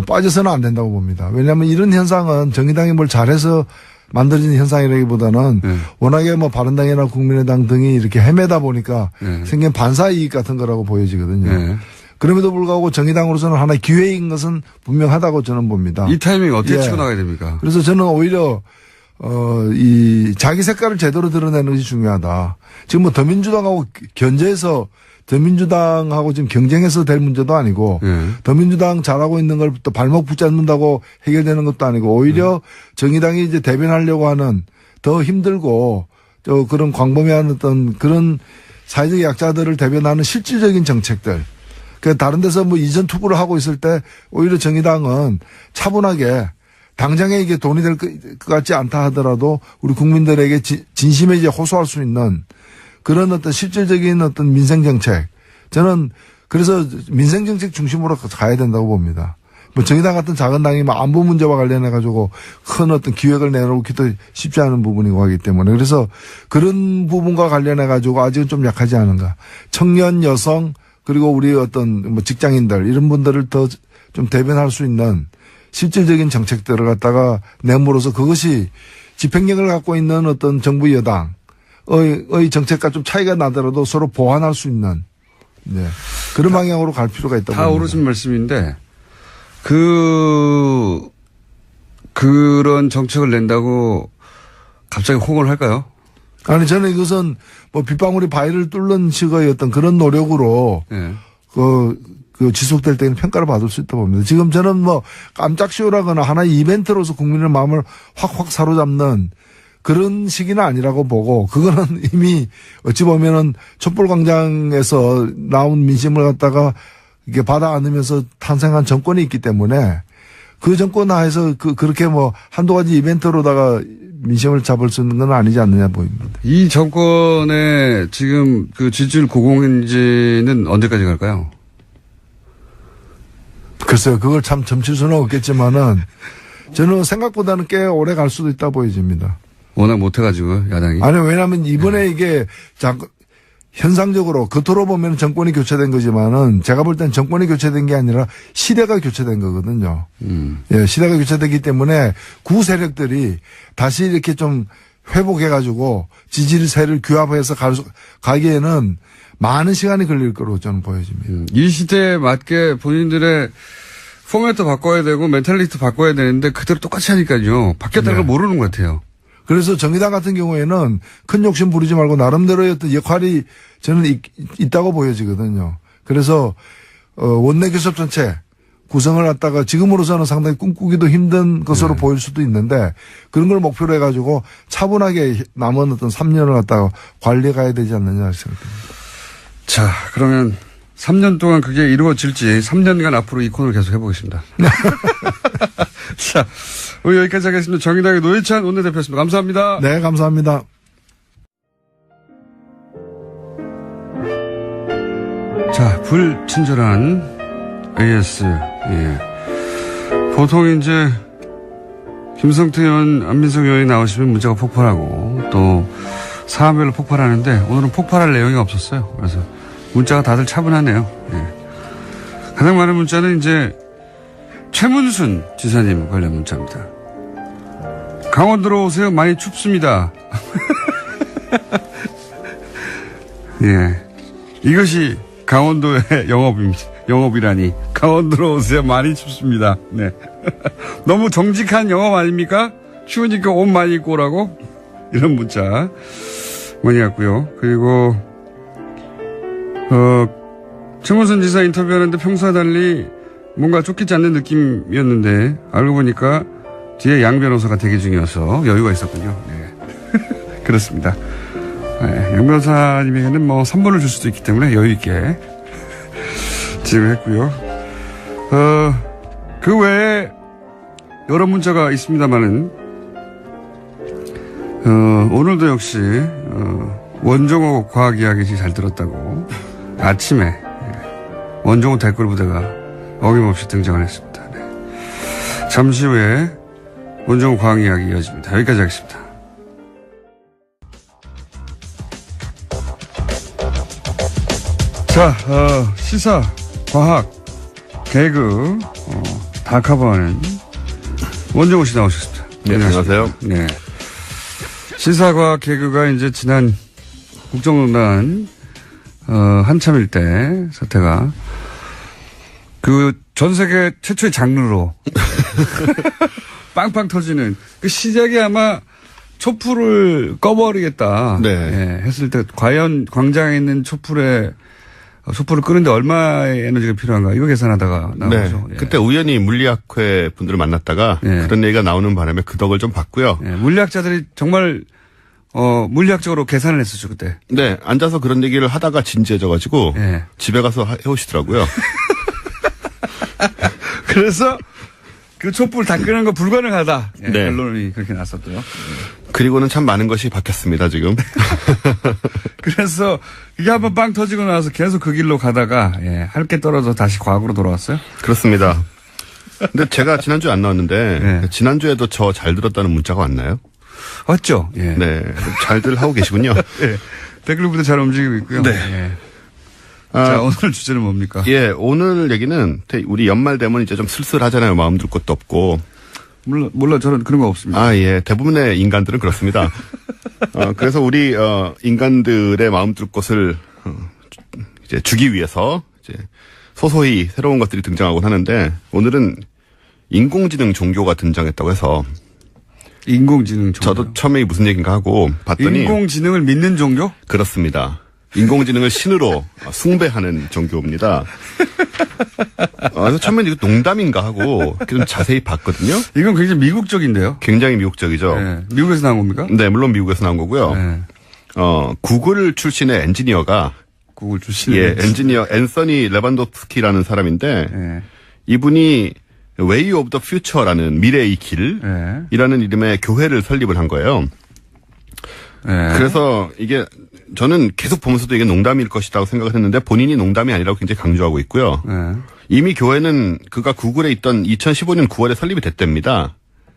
빠져서는 안 된다고 봅니다. 왜냐하면 이런 현상은 정의당이 뭘 잘해서 만들어진 현상이라기보다는 네. 워낙에 뭐 바른당이나 국민의당 등이 이렇게 헤매다 보니까 네. 생긴 반사이익 같은 거라고 보여지거든요. 네. 그럼에도 불구하고 정의당으로서는 하나의 기회인 것은 분명하다고 저는 봅니다. 이 타이밍 어떻게 예. 치고 나가야 됩니까? 그래서 저는 오히려 이 자기 색깔을 제대로 드러내는 것이 중요하다. 지금 뭐 더민주당하고 견제해서 더민주당하고 지금 경쟁해서 될 문제도 아니고 네. 더민주당 잘하고 있는 걸 또 발목 붙잡는다고 해결되는 것도 아니고 오히려 정의당이 이제 대변하려고 하는 더 힘들고 또 그런 광범위한 어떤 그런 사회적 약자들을 대변하는 실질적인 정책들. 그 다른 데서 뭐 이전 투구를 하고 있을 때 오히려 정의당은 차분하게 당장에 이게 돈이 될 것 같지 않다 하더라도 우리 국민들에게 진심에 이제 호소할 수 있는 그런 어떤 실질적인 어떤 민생정책. 저는 그래서 민생정책 중심으로 가야 된다고 봅니다. 뭐 정의당 같은 작은 당이 뭐 안보 문제와 관련해가지고 큰 어떤 기획을 내놓기도 쉽지 않은 부분이고 하기 때문에 그래서 그런 부분과 관련해가지고 아직은 좀 약하지 않은가. 청년, 여성, 그리고 우리 어떤 뭐 직장인들 이런 분들을 더 좀 대변할 수 있는 실질적인 정책들을 갖다가 내므로서 그것이 집행력을 갖고 있는 어떤 정부 여당의 정책과 좀 차이가 나더라도 서로 보완할 수 있는 그런 방향으로 갈 필요가 있다고 다 봅니다. 오르신 말씀인데 그런 정책을 낸다고 갑자기 호응을 할까요? 아니 저는 이것은 뭐 빗방울이 바위를 뚫는 식의 어떤 그런 노력으로 네. 그 지속될 때는 평가를 받을 수 있다고 봅니다. 지금 저는 뭐 깜짝 쇼라거나 하나의 이벤트로서 국민의 마음을 확확 사로잡는 그런 시기는 아니라고 보고 그거는 이미 어찌 보면은 촛불광장에서 나온 민심을 갖다가 이게 받아 안으면서 탄생한 정권이 있기 때문에 그 정권 하에서 그렇게 뭐 한두 가지 이벤트로다가 민심을 잡을 수 있는 건 아니지 않느냐 보입니다. 이 정권의 지금 그 지지율 고공인지는 언제까지 갈까요? 글쎄요, 그걸 참 점칠 수는 없겠지만은 저는 생각보다는 꽤 오래 갈 수도 있다 보여집니다. 워낙 못해가지고 야당이. 아니 왜냐하면 이번에 이게 현상적으로 겉으로 보면 정권이 교체된 거지만은 제가 볼 땐 정권이 교체된 게 아니라 시대가 교체된 거거든요. 예, 시대가 교체되기 때문에 구 세력들이 다시 이렇게 좀 회복해가지고 지지세를 규합해서 가기에는 많은 시간이 걸릴 거로 저는 보여집니다. 이 시대에 맞게 본인들의 포맷도 바꿔야 되고 멘탈리티도 바꿔야 되는데 그대로 똑같이 하니까요. 바뀌었다는 걸 모르는 것 같아요. 그래서 정의당 같은 경우에는 큰 욕심 부리지 말고 나름대로의 어떤 역할이 저는 있다고 보여지거든요. 그래서 원내 교섭전체 구성을 갖다가 지금으로서는 상당히 꿈꾸기도 힘든 것으로 보일 수도 있는데 그런 걸 목표로 해가지고 차분하게 남은 어떤 3년을 갖다가 관리해 가야 되지 않느냐 생각합니다. 자, 그러면 3년 동안 그게 이루어질지 3년간 앞으로 이 코너를 계속 해보겠습니다. 자, 오늘 여기까지 하겠습니다. 정의당의 노회찬 원내대표였습니다. 감사합니다. 네, 감사합니다. 자, 불친절한 AS. 예. 보통 이제 김성태 의원, 안민석 의원이 나오시면 문자가 폭발하고 또 사안별로 폭발하는데 오늘은 폭발할 내용이 없었어요. 그래서 문자가 다들 차분하네요. 예. 가장 많은 문자는 이제 최문순 지사님 관련 문자입니다. 강원도로 오세요. 많이 춥습니다. 예. 이것이 강원도의 영업입니다. 영업이라니. 강원도로 오세요. 많이 춥습니다. 네. 너무 정직한 영업 아닙니까? 추우니까 옷 많이 입고 오라고? 이런 문자 많이 왔고요. 그리고, 최문순 지사 인터뷰하는데 평소와 달리 뭔가 쫓기지 않는 느낌이었는데 알고 보니까 뒤에 양 변호사가 대기 중이어서 여유가 있었군요. 네. 그렇습니다. 네, 양 변호사님에게는 뭐 3분을 줄 수도 있기 때문에 여유 있게 진행했고요. 그 외에 여러 문자가 있습니다만은 오늘도 역시 원종호 과학 이야기 잘 들었다고 아침에 원종호 댓글 부대가 어김없이 등장을 했습니다. 네. 잠시 후에 원종호 과학 이야기 이어집니다. 여기까지 하겠습니다. 자, 시사, 과학, 개그 다 커버하는 원종호 씨 나오셨습니다. 네, 안녕하세요. 네. 시사과 개그가 이제 지난 국정농단 한참일 때 사태가 그 전 세계 최초의 장르로 빵빵 터지는 그 시작이 아마 촛불을 꺼버리겠다. 네. 예, 했을 때 과연 광장에 있는 촛불을 끄는데 얼마의 에너지가 필요한가 이거 계산하다가 나오죠. 네. 예. 그때 우연히 물리학회 분들을 만났다가 예. 그런 얘기가 나오는 바람에 그 덕을 좀 봤고요. 예, 물리학자들이 정말 물리학적으로 계산을 했었죠 그때. 네, 앉아서 그런 얘기를 하다가 진지해져가지고 예. 집에 가서 해오시더라고요. 그래서 그 촛불 다 끄는 거 불가능하다. 예, 네. 결론이 그렇게 났었고요. 그리고는 참 많은 것이 바뀌었습니다, 지금. 그래서 이게 한번 빵 터지고 나서 계속 그 길로 가다가 할 게 떨어져 다시 과거로 돌아왔어요. 그렇습니다. 근데 제가 지난주에 안 나왔는데 네. 지난주에도 저 잘 들었다는 문자가 왔나요? 왔죠? 예. 네, 잘들 하고 계시군요. 예. 댓글부터 잘 움직이고 있고요. 네. 예. 자, 오늘 주제는 뭡니까? 예, 오늘 얘기는 우리 연말 되면 이제 좀 쓸쓸하잖아요. 마음 둘 것도 없고. 몰라, 저는 그런 거 없습니다. 아, 예. 대부분의 인간들은 그렇습니다. 그래서 우리, 인간들의 마음 둘 곳을, 이제 주기 위해서, 이제, 소소히 새로운 것들이 등장하곤 하는데, 오늘은 인공지능 종교가 등장했다고 해서, 인공지능 종교. 저도 처음에 무슨 얘기인가 하고 봤더니, 인공지능을 믿는 종교? 그렇습니다. 인공지능을 신으로 숭배하는 종교입니다. 그래서 처음엔 이거 농담인가 하고 좀 자세히 봤거든요. 이건 굉장히 미국적인데요? 굉장히 미국적이죠. 네. 미국에서 나온 겁니까? 네, 물론 미국에서 나온 거고요. 네. 구글 출신의 엔지니어가 구글 출신의 예, 엔지니어 앤서니 레반도프스키라는 사람인데 네. 이분이 Way of the Future라는 미래의 길이라는 네. 이름의 교회를 설립을 한 거예요. 네. 그래서 이게 저는 계속 보면서도 이게 농담일 것이라고 생각을 했는데 본인이 농담이 아니라고 굉장히 강조하고 있고요. 네. 이미 교회는 그가 구글에 있던 2015년 9월에 설립이 됐답니다.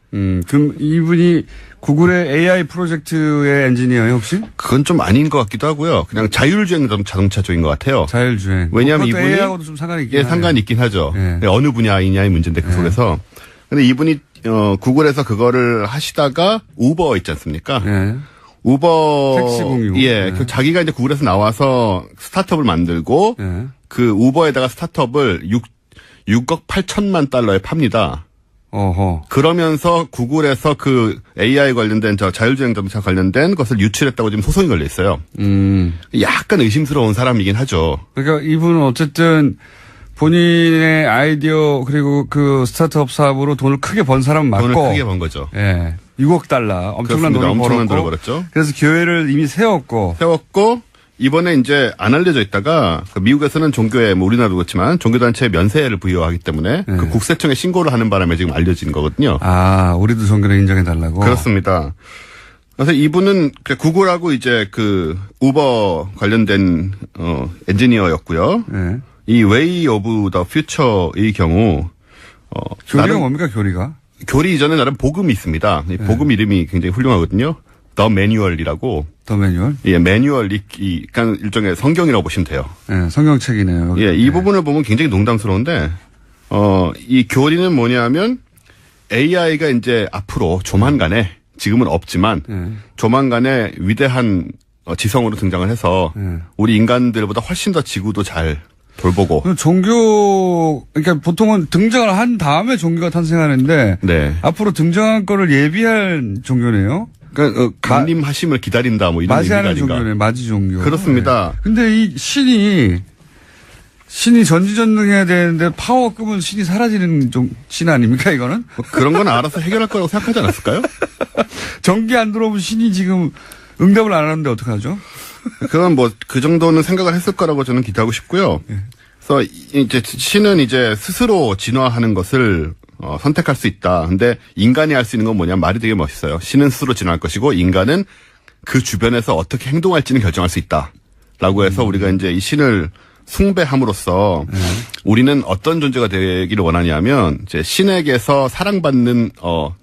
그럼 이분이 구글의 AI 프로젝트의 엔지니어예요, 혹시? 그건 좀 아닌 것 같기도 하고요. 그냥 자율주행 자동차 쪽인 것 같아요. 자율주행. 왜냐하면 그것도 이분이 AI하고도 좀 상관이 있긴 예, 상관이 있긴 하죠. 예. 어느 분야이냐의 문제인데 그 속에서. 근데 이분이 구글에서 그거를 하시다가 우버 있지 않습니까? 예. 우버 택시 공유. 예, 예. 그 자기가 이제 구글에서 나와서 스타트업을 만들고 예. 그 우버에다가 스타트업을 6억 8천만 달러에 팝니다. 어허. 그러면서 구글에서 그 AI 관련된 자율주행 자동차 관련된 것을 유출했다고 지금 소송이 걸려 있어요. 약간 의심스러운 사람이긴 하죠. 그러니까 이분은 어쨌든 본인의 아이디어 그리고 그 스타트업 사업으로 돈을 크게 번 사람은 맞고. 돈을 크게 번 거죠. 예. 6억 달러. 엄청난 그렇습니다. 돈을 엄청난 벌었고. 돈을 벌었죠. 그래서 교회를 이미 세웠고. 이번에 이제 안 알려져 있다가 미국에서는 종교에 뭐 우리나라도 그렇지만 종교단체에 면세를 부여하기 때문에 그 국세청에 신고를 하는 바람에 지금 알려진 거거든요. 아, 우리도 종교를 인정해달라고? 그렇습니다. 그래서 이분은 구글하고 이제 그 우버 관련된 엔지니어였고요. 예. 이 Way of the Future의 경우 교리가 뭡니까, 교리가? 교리 이전에 나름 복음이 있습니다. 이 복음 이름이 굉장히 훌륭하거든요. The Manual이라고. 더 매뉴얼? 예, 매뉴얼이 그러니까 일종의 성경이라고 보시면 돼요. 예, 성경책이네요. 예, 이 부분을 보면 굉장히 농담스러운데 이 교리는 뭐냐면 AI가 이제 앞으로 조만간에 지금은 없지만 조만간에 위대한 지성으로 등장을 해서 우리 인간들보다 훨씬 더 지구도 잘 돌보고. 종교, 그러니까 보통은 등장을 한 다음에 종교가 탄생하는데 네. 앞으로 등장할 거를 예비한 종교네요. 그러니까 강림하심을 기다린다 뭐 이런 의미가 맞이하는 아닌가. 종교네, 맞이 종교. 그렇습니다. 네. 근데 이 신이 전지전능해야 되는데 파워 끄면 신이 사라지는 신 아닙니까 이거는? 뭐 그런 건 알아서 해결할 거라고 생각하지 않았을까요? 전기 안 들어오면 신이 지금 응답을 안 하는데 어떡하죠? 그건 뭐 그 정도는 생각을 했을 거라고 저는 기대하고 싶고요. 그래서 이제 신은 이제 스스로 진화하는 것을 선택할 수 있다. 근데 인간이 할 수 있는 건 뭐냐? 말이 되게 멋있어요. 신은 스스로 진화할 것이고 인간은 그 주변에서 어떻게 행동할지는 결정할 수 있다. 라고 해서 우리가 이제 이 신을 숭배함으로써 우리는 어떤 존재가 되기를 원하냐면 이제 신에게서 사랑받는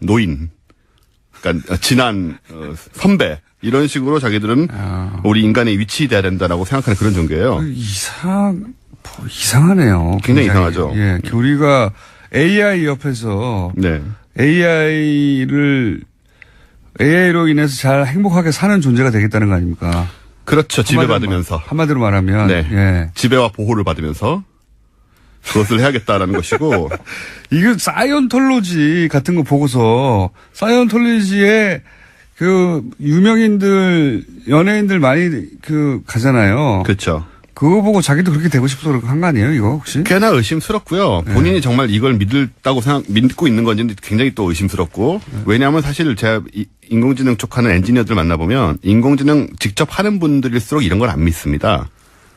노인, 그러니까 지난 선배 이런 식으로 자기들은 우리 인간의 위치돼야 된다라고 생각하는 그런 종교예요. 이상하네요. 굉장히 이상하죠. 예, 우리가 AI 옆에서 네. AI로 인해서 잘 행복하게 사는 존재가 되겠다는 거 아닙니까? 그렇죠. 지배받으면서. 한마디로 말하면. 네. 예. 지배와 보호를 받으면서 그것을 해야겠다라는 것이고. 이거 사이언톨로지 같은 거 보고서 사이언톨로지에 그 유명인들, 연예인들 많이 가잖아요. 그렇죠. 그거 보고 자기도 그렇게 되고 싶어서 한 거 아니에요, 이거 혹시? 꽤나 의심스럽고요. 본인이 정말 이걸 믿고 있는 건지 굉장히 또 의심스럽고. 왜냐하면 사실 제가 인공지능 쪽 하는 엔지니어들 만나보면 인공지능 직접 하는 분들일수록 이런 걸 안 믿습니다.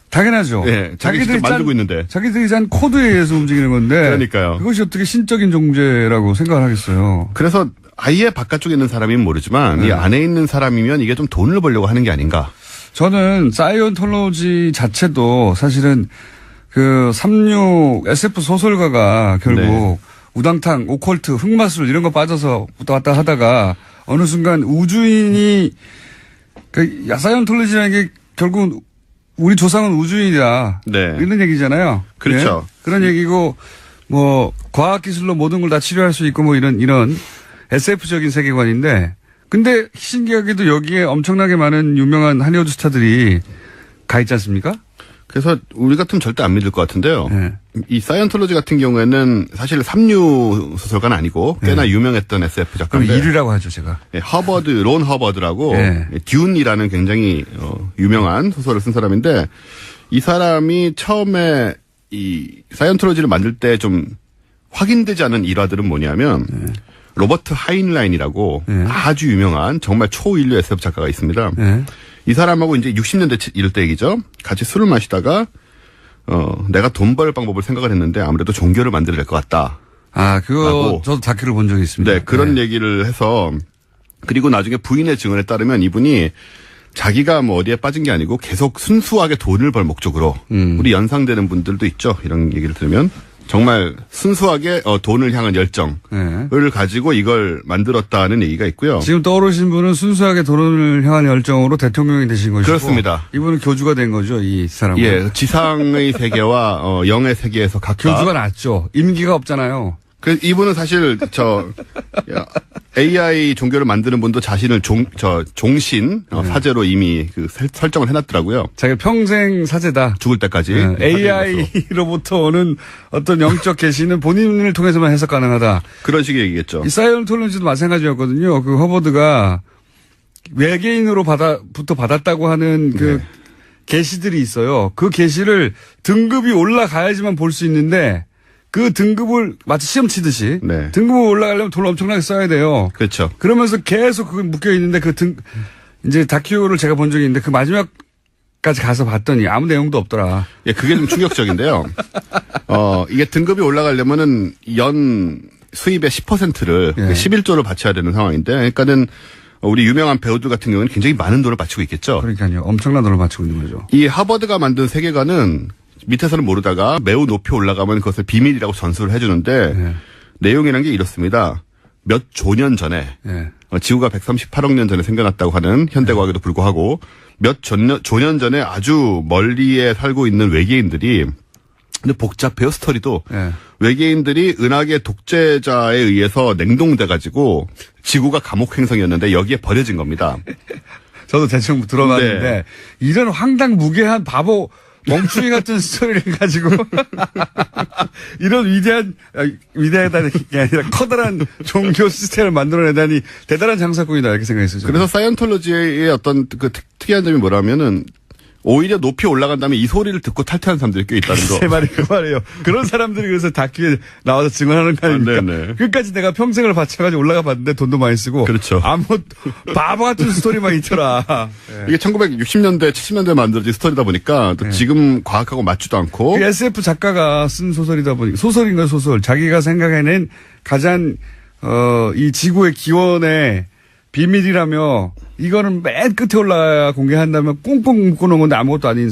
당연하죠. 예, 자기들이 만들고 있는데. 자기들이 짠 코드에 의해서 움직이는 건데. 그러니까요. 그것이 어떻게 신적인 존재라고 생각을 하겠어요. 그래서 아예 바깥쪽에 있는 사람이면 모르지만 이 안에 있는 사람이면 이게 좀 돈을 벌려고 하는 게 아닌가. 저는 사이언톨로지 자체도 사실은 36 SF 소설가가 결국 네. 우당탕, 오컬트, 흑마술 이런 거 빠져서 왔다 갔다 하다가 어느 순간 우주인이 사이언톨로지라는 게 결국 우리 조상은 우주인이다. 네. 이런 얘기잖아요. 그렇죠. 예? 그런 얘기고 뭐 과학기술로 모든 걸 다 치료할 수 있고 뭐 이런 SF적인 세계관인데 근데 신기하게도 여기에 엄청나게 많은 유명한 할리우드 스타들이 가 있지 않습니까? 그래서 우리 같으면 절대 안 믿을 것 같은데요. 네. 이 사이언톨로지 같은 경우에는 사실 삼류 소설가는 아니고 꽤나 유명했던 SF 그럼 작가인데. 1위라고 하죠, 제가. 네, 론 허버드라고 네. 듀운이라는 굉장히 유명한 소설을 쓴 사람인데 이 사람이 처음에 이 사이언톨로지를 만들 때 좀 확인되지 않은 일화들은 뭐냐면 로버트 하인라인이라고 아주 유명한 정말 초인류 SF 작가가 있습니다. 네. 이 사람하고 이제 60년대 이럴 때 얘기죠. 같이 술을 마시다가 내가 돈 벌 방법을 생각을 했는데 아무래도 종교를 만들어야 될 것 같다. 그거 저도 다큐를 본 적이 있습니다. 네, 그런 얘기를 해서 그리고 나중에 부인의 증언에 따르면 이분이 자기가 뭐 어디에 빠진 게 아니고 계속 순수하게 돈을 벌 목적으로 우리 연상되는 분들도 있죠. 이런 얘기를 들으면 정말 순수하게 돈을 향한 열정을 가지고 이걸 만들었다는 얘기가 있고요. 지금 떠오르신 분은 순수하게 돈을 향한 열정으로 대통령이 되신 것이고. 그렇습니다. 이분은 교주가 된 거죠, 이 사람은. 예, 지상의 세계와 영의 세계에서 각각. 교주가 낫죠. 임기가 없잖아요. 이분은 사실 AI 종교를 만드는 분도 자신을 종신 사제로 이미 설정을 해놨더라고요. 자기가 평생 사제다. 죽을 때까지. AI로부터 오는 어떤 영적 계시는 본인을 통해서만 해석 가능하다. 그런 식의 얘기겠죠. 이 사이언톨로지도 마찬가지였거든요. 허버드가 외계인으로부터 받았다고 하는 계시들이 있어요. 그 계시를 등급이 올라가야지만 볼 수 있는데 그 등급을 마치 시험 치듯이 등급을 올라가려면 돈을 엄청나게 써야 돼요. 그렇죠. 그러면서 계속 그게 묶여 있는데 이제 다큐를 제가 본 적이 있는데 그 마지막까지 가서 봤더니 아무 내용도 없더라. 예, 그게 좀 충격적인데요. 이게 등급이 올라가려면은 연 수입의 10%를 11조를 바쳐야 되는 상황인데, 그러니까는 우리 유명한 배우들 같은 경우는 굉장히 많은 돈을 바치고 있겠죠. 그러니까요. 엄청난 돈을 바치고 있는 거죠. 이 하버드가 만든 세계관은 밑에서는 모르다가 매우 높이 올라가면 그것을 비밀이라고 전수를 해주는데 내용이라는 게 이렇습니다. 몇 조년 전에 지구가 138억 년 전에 생겨났다고 하는 현대과학에도 불구하고 몇 조년 전에 아주 멀리에 살고 있는 외계인들이 근데 복잡해요 스토리도 외계인들이 은하계 독재자에 의해서 냉동돼가지고 지구가 감옥 행성이었는데 여기에 버려진 겁니다. 저도 대충 들어봤는데 이런 황당무계한 바보 멍충이 같은 스토리를 가지고 이런 위대하다는 게 아니라 커다란 종교 시스템을 만들어내다니 대단한 장사꾼이다 이렇게 생각했어요. 저는. 그래서 사이언톨로지의 어떤 그 특이한 점이 뭐라면은 오히려 높이 올라간 다음에 이 소리를 듣고 탈퇴한 사람들이 꽤 있다는 거. 제 말이 그 말이에요. 그런 사람들이 그래서 다큐에 나와서 증언하는 거 아닙니까? 아, 네네. 끝까지 내가 평생을 바쳐가지고 올라가 봤는데 돈도 많이 쓰고. 그렇죠. 아무 바보 같은 스토리만 있더라. 이게 1960년대, 70년대에 만들어진 스토리다 보니까 또 지금 과학하고 맞지도 않고. 그 SF 작가가 쓴 소설이다 보니 소설인가 소설. 자기가 생각해낸 가장 이 지구의 기원의 비밀이라며 이거는 맨 끝에 올라야 공개한다면 꽁꽁 묶어놓은 건데 아무것도 아닌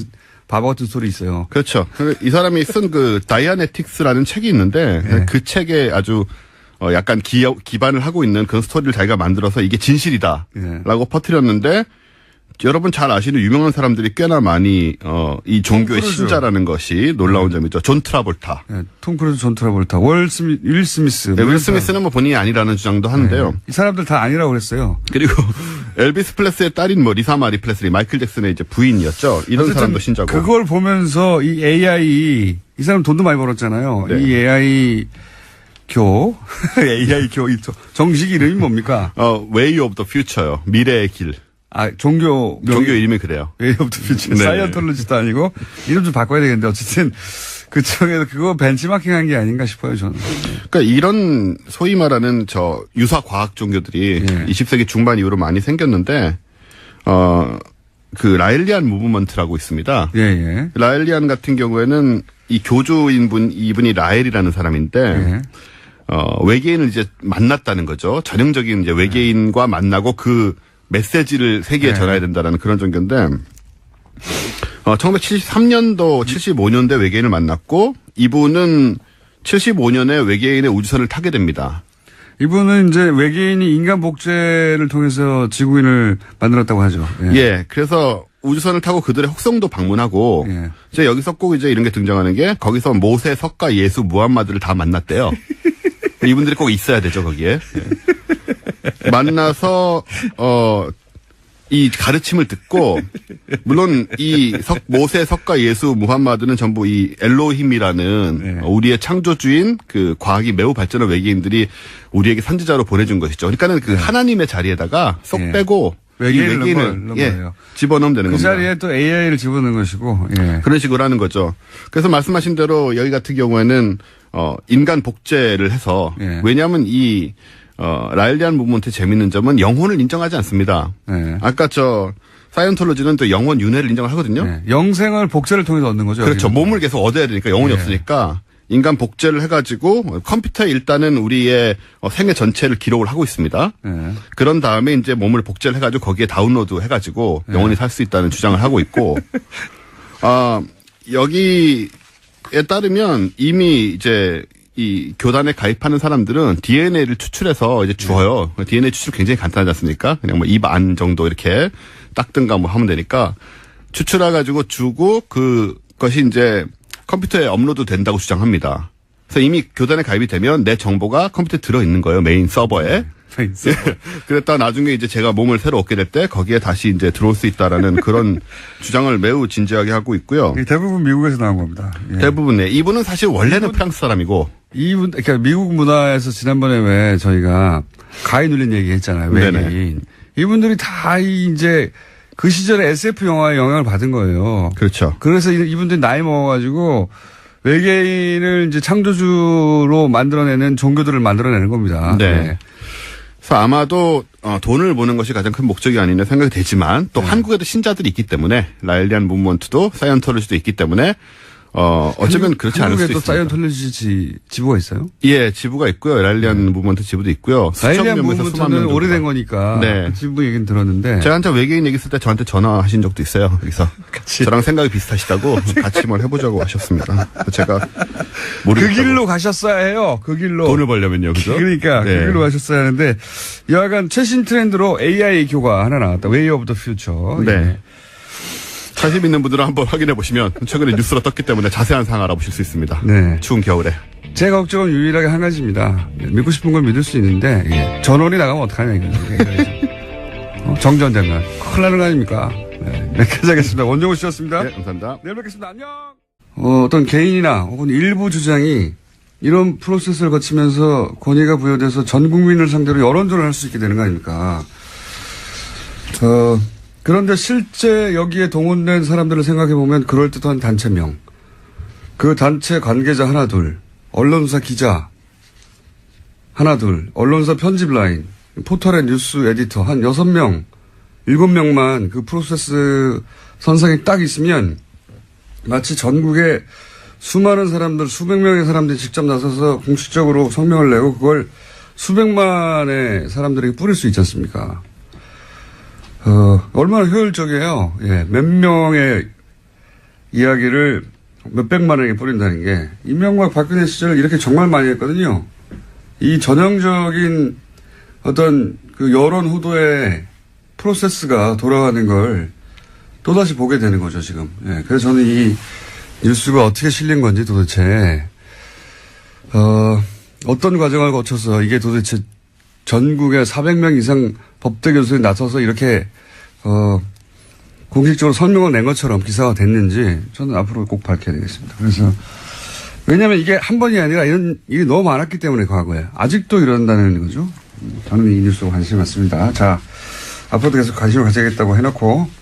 바보 같은 소리 있어요. 그렇죠. 이 사람이 쓴 그 다이아네틱스라는 책이 있는데 네. 그 책에 아주 약간 기반을 하고 있는 그런 스토리를 자기가 만들어서 이게 진실이다라고 퍼뜨렸는데 여러분 잘 아시는 유명한 사람들이 꽤나 많이 이 종교의 크루즈. 신자라는 것이 놀라운 점이죠. 존 트라볼타. 네, 톰 크루즈, 존 트라볼타, 윌 스미스. 네, 윌 스미스는 뭐 본인이 아니라는 주장도 하는데요. 이 사람들 다 아니라고 그랬어요. 그리고 엘비스 프레슬리의 딸인 뭐 리사 마리 프레슬리, 마이클 잭슨의 이제 부인이었죠. 이런 어쨌든 사람도 신자고. 그걸 보면서 이 AI 이 사람 돈도 많이 벌었잖아요. 네. 이 AI AI 교 정식 이름이 뭡니까? Way of the Future요. 미래의 길. 아 종교 이름이 그래요. 웨이 오브 더 퓨처. 네. 사이언톨로지도 아니고 이름 좀 바꿔야 되겠는데 어쨌든 그쪽에서 그거 벤치마킹한 게 아닌가 싶어요 저는. 그러니까 이런 소위 말하는 저 유사 과학 종교들이 예. 20세기 중반 이후로 많이 생겼는데 그 라일리안 무브먼트라고 있습니다. 예예. 라일리안 같은 경우에는 이 교주인 이분이 라엘이라는 사람인데 예. 외계인을 이제 만났다는 거죠. 전형적인 이제 외계인과 만나고 그 메시지를 세계에 네. 전해야 된다라는 그런 종교인데 1973년도 75년대 외계인을 만났고 이분은 75년에 외계인의 우주선을 타게 됩니다. 이분은 이제 외계인이 인간 복제를 통해서 지구인을 만들었다고 하죠. 예, 그래서 우주선을 타고 그들의 혹성도 방문하고 예. 이제 여기서 꼭 이제 이런 게 등장하는 게 거기서 모세, 석가, 예수, 무함마드를 다 만났대요. 이분들이 꼭 있어야 되죠 거기에. 예. 만나서 이 가르침을 듣고 물론 이 모세, 석가, 예수, 무함마드는 전부 이 엘로힘이라는 네. 우리의 창조주인 그 과학이 매우 발전한 외계인들이 우리에게 선지자로 보내준 것이죠. 그러니까는 그 하나님의 자리에다가 쏙 네. 빼고 외계인을 이 넣은 거예요. 집어넣으면 되는 그 겁니다. 자리에 또 AI를 집어넣는 것이고. 예. 그런 식으로 하는 거죠. 그래서 말씀하신 대로 여기 같은 경우에는 인간 복제를 해서 예. 왜냐하면 이 라일리안 무브먼트의 재밌는 점은 영혼을 인정하지 않습니다. 네. 아까 사이언톨로지는 또 영혼 윤회를 인정을 하거든요. 네. 영생을 복제를 통해서 얻는 거죠. 그렇죠. 여기는. 몸을 계속 얻어야 되니까 영혼이 예. 없으니까 인간 복제를 해가지고 컴퓨터에 일단은 우리의 생애 전체를 기록을 하고 있습니다. 예. 그런 다음에 이제 몸을 복제를 해가지고 거기에 다운로드 해가지고 영원히 살 수 있다는 주장을 하고 있고, 여기에 따르면 이미 이제 이 교단에 가입하는 사람들은 DNA를 추출해서 이제 주어요. DNA 추출 굉장히 간단하지 않습니까? 그냥 뭐 입 안 정도 이렇게 닦든가 뭐 하면 되니까 추출해가지고 주고 그것이 이제 컴퓨터에 업로드 된다고 주장합니다. 그래서 이미 교단에 가입이 되면 내 정보가 컴퓨터에 들어있는 거예요. 메인 서버에. 그랬다 나중에 이제 제가 몸을 새로 얻게 될 때 거기에 다시 이제 들어올 수 있다라는 그런 주장을 매우 진지하게 하고 있고요. 대부분 미국에서 나온 겁니다. 예. 대부분의 이분은 사실 원래는 프랑스 사람이고 그러니까 미국 문화에서 지난번에 왜 저희가 가위 눌린 얘기 했잖아요. 외계인. 네네. 이분들이 다 이제 그 시절에 SF 영화의 영향을 받은 거예요. 그렇죠. 그래서 이분들이 나이 먹어가지고 외계인을 이제 창조주로 만들어내는 종교들을 만들어내는 겁니다. 네. 그래서 아마도 돈을 버는 것이 가장 큰 목적이 아니냐 생각이 되지만 또 한국에도 신자들이 있기 때문에 라일리안 무브먼트도 사이언톨로지도 있기 때문에 어쩌면 그렇지 않을 수 한국에도 있습니다. 사이언톨로지 지부가 있어요? 예, 지부가 있고요. 라일리안 무브먼트 지부도 있고요. 라일리안 수천 명에서 수만 명 무브먼트는 정도가. 오래된 거니까 네. 그 지부 얘기는 들었는데 제가 한참 외계인 얘기 했을 때 저한테 전화하신 적도 있어요. 그래서 저랑 생각이 비슷하시다고 같이 뭘 해보자고 하셨습니다. 제가 그 길로 가셨어야 해요. 그 길로. 돈을 벌려면요, 그죠? 그러니까 네. 그 길로 가셨어야 하는데 여하간 최신 트렌드로 AI 교가 하나 나왔다. Way of the Future. 네. 예. 관심 있는 분들은 한번 확인해 보시면 최근에 뉴스로 떴기 때문에 자세한 사항 알아보실 수 있습니다. 네. 추운 겨울에. 제 걱정은 유일하게 한 가지입니다. 믿고 싶은 걸 믿을 수 있는데 예. 전원이 나가면 어떡하냐 이거죠. 정전되면 큰일 나는 거 아닙니까? 네. 여기까지 하겠습니다. 원종우 씨였습니다. 네, 감사합니다. 내일 뵙겠습니다. 안녕. 어떤 개인이나 혹은 일부 주장이 이런 프로세스를 거치면서 권위가 부여돼서 전 국민을 상대로 여론전을 할 수 있게 되는 거 아닙니까? 그런데 실제 여기에 동원된 사람들을 생각해 보면 그럴듯한 단체명, 그 단체 관계자 하나 둘, 언론사 기자 하나 둘, 언론사 편집 라인, 포털의 뉴스 에디터 한 6명, 7명만 그 프로세스 선상에 딱 있으면 마치 전국에 수많은 사람들, 수백 명의 사람들이 직접 나서서 공식적으로 성명을 내고 그걸 수백만의 사람들에게 뿌릴 수 있지 않습니까? 얼마나 효율적이에요. 예, 몇 명의 이야기를 몇백만에게 뿌린다는 게. 이명박 박근혜 시절 이렇게 정말 많이 했거든요. 이 전형적인 어떤 그 여론 후도의 프로세스가 돌아가는 걸 또다시 보게 되는 거죠, 지금. 예, 그래서 저는 이 뉴스가 어떻게 실린 건지 도대체, 어떤 과정을 거쳐서 이게 도대체 전국에 400명 이상 법대 교수들이 나서서 이렇게, 공식적으로 설명을 낸 것처럼 기사가 됐는지 저는 앞으로 꼭 밝혀야 되겠습니다. 그래서, 왜냐면 이게 한 번이 아니라 이런 일이 너무 많았기 때문에 과거에. 아직도 이런다는 거죠. 저는 이 뉴스에 관심이 많습니다. 자, 앞으로도 계속 관심을 가져야겠다고 해놓고,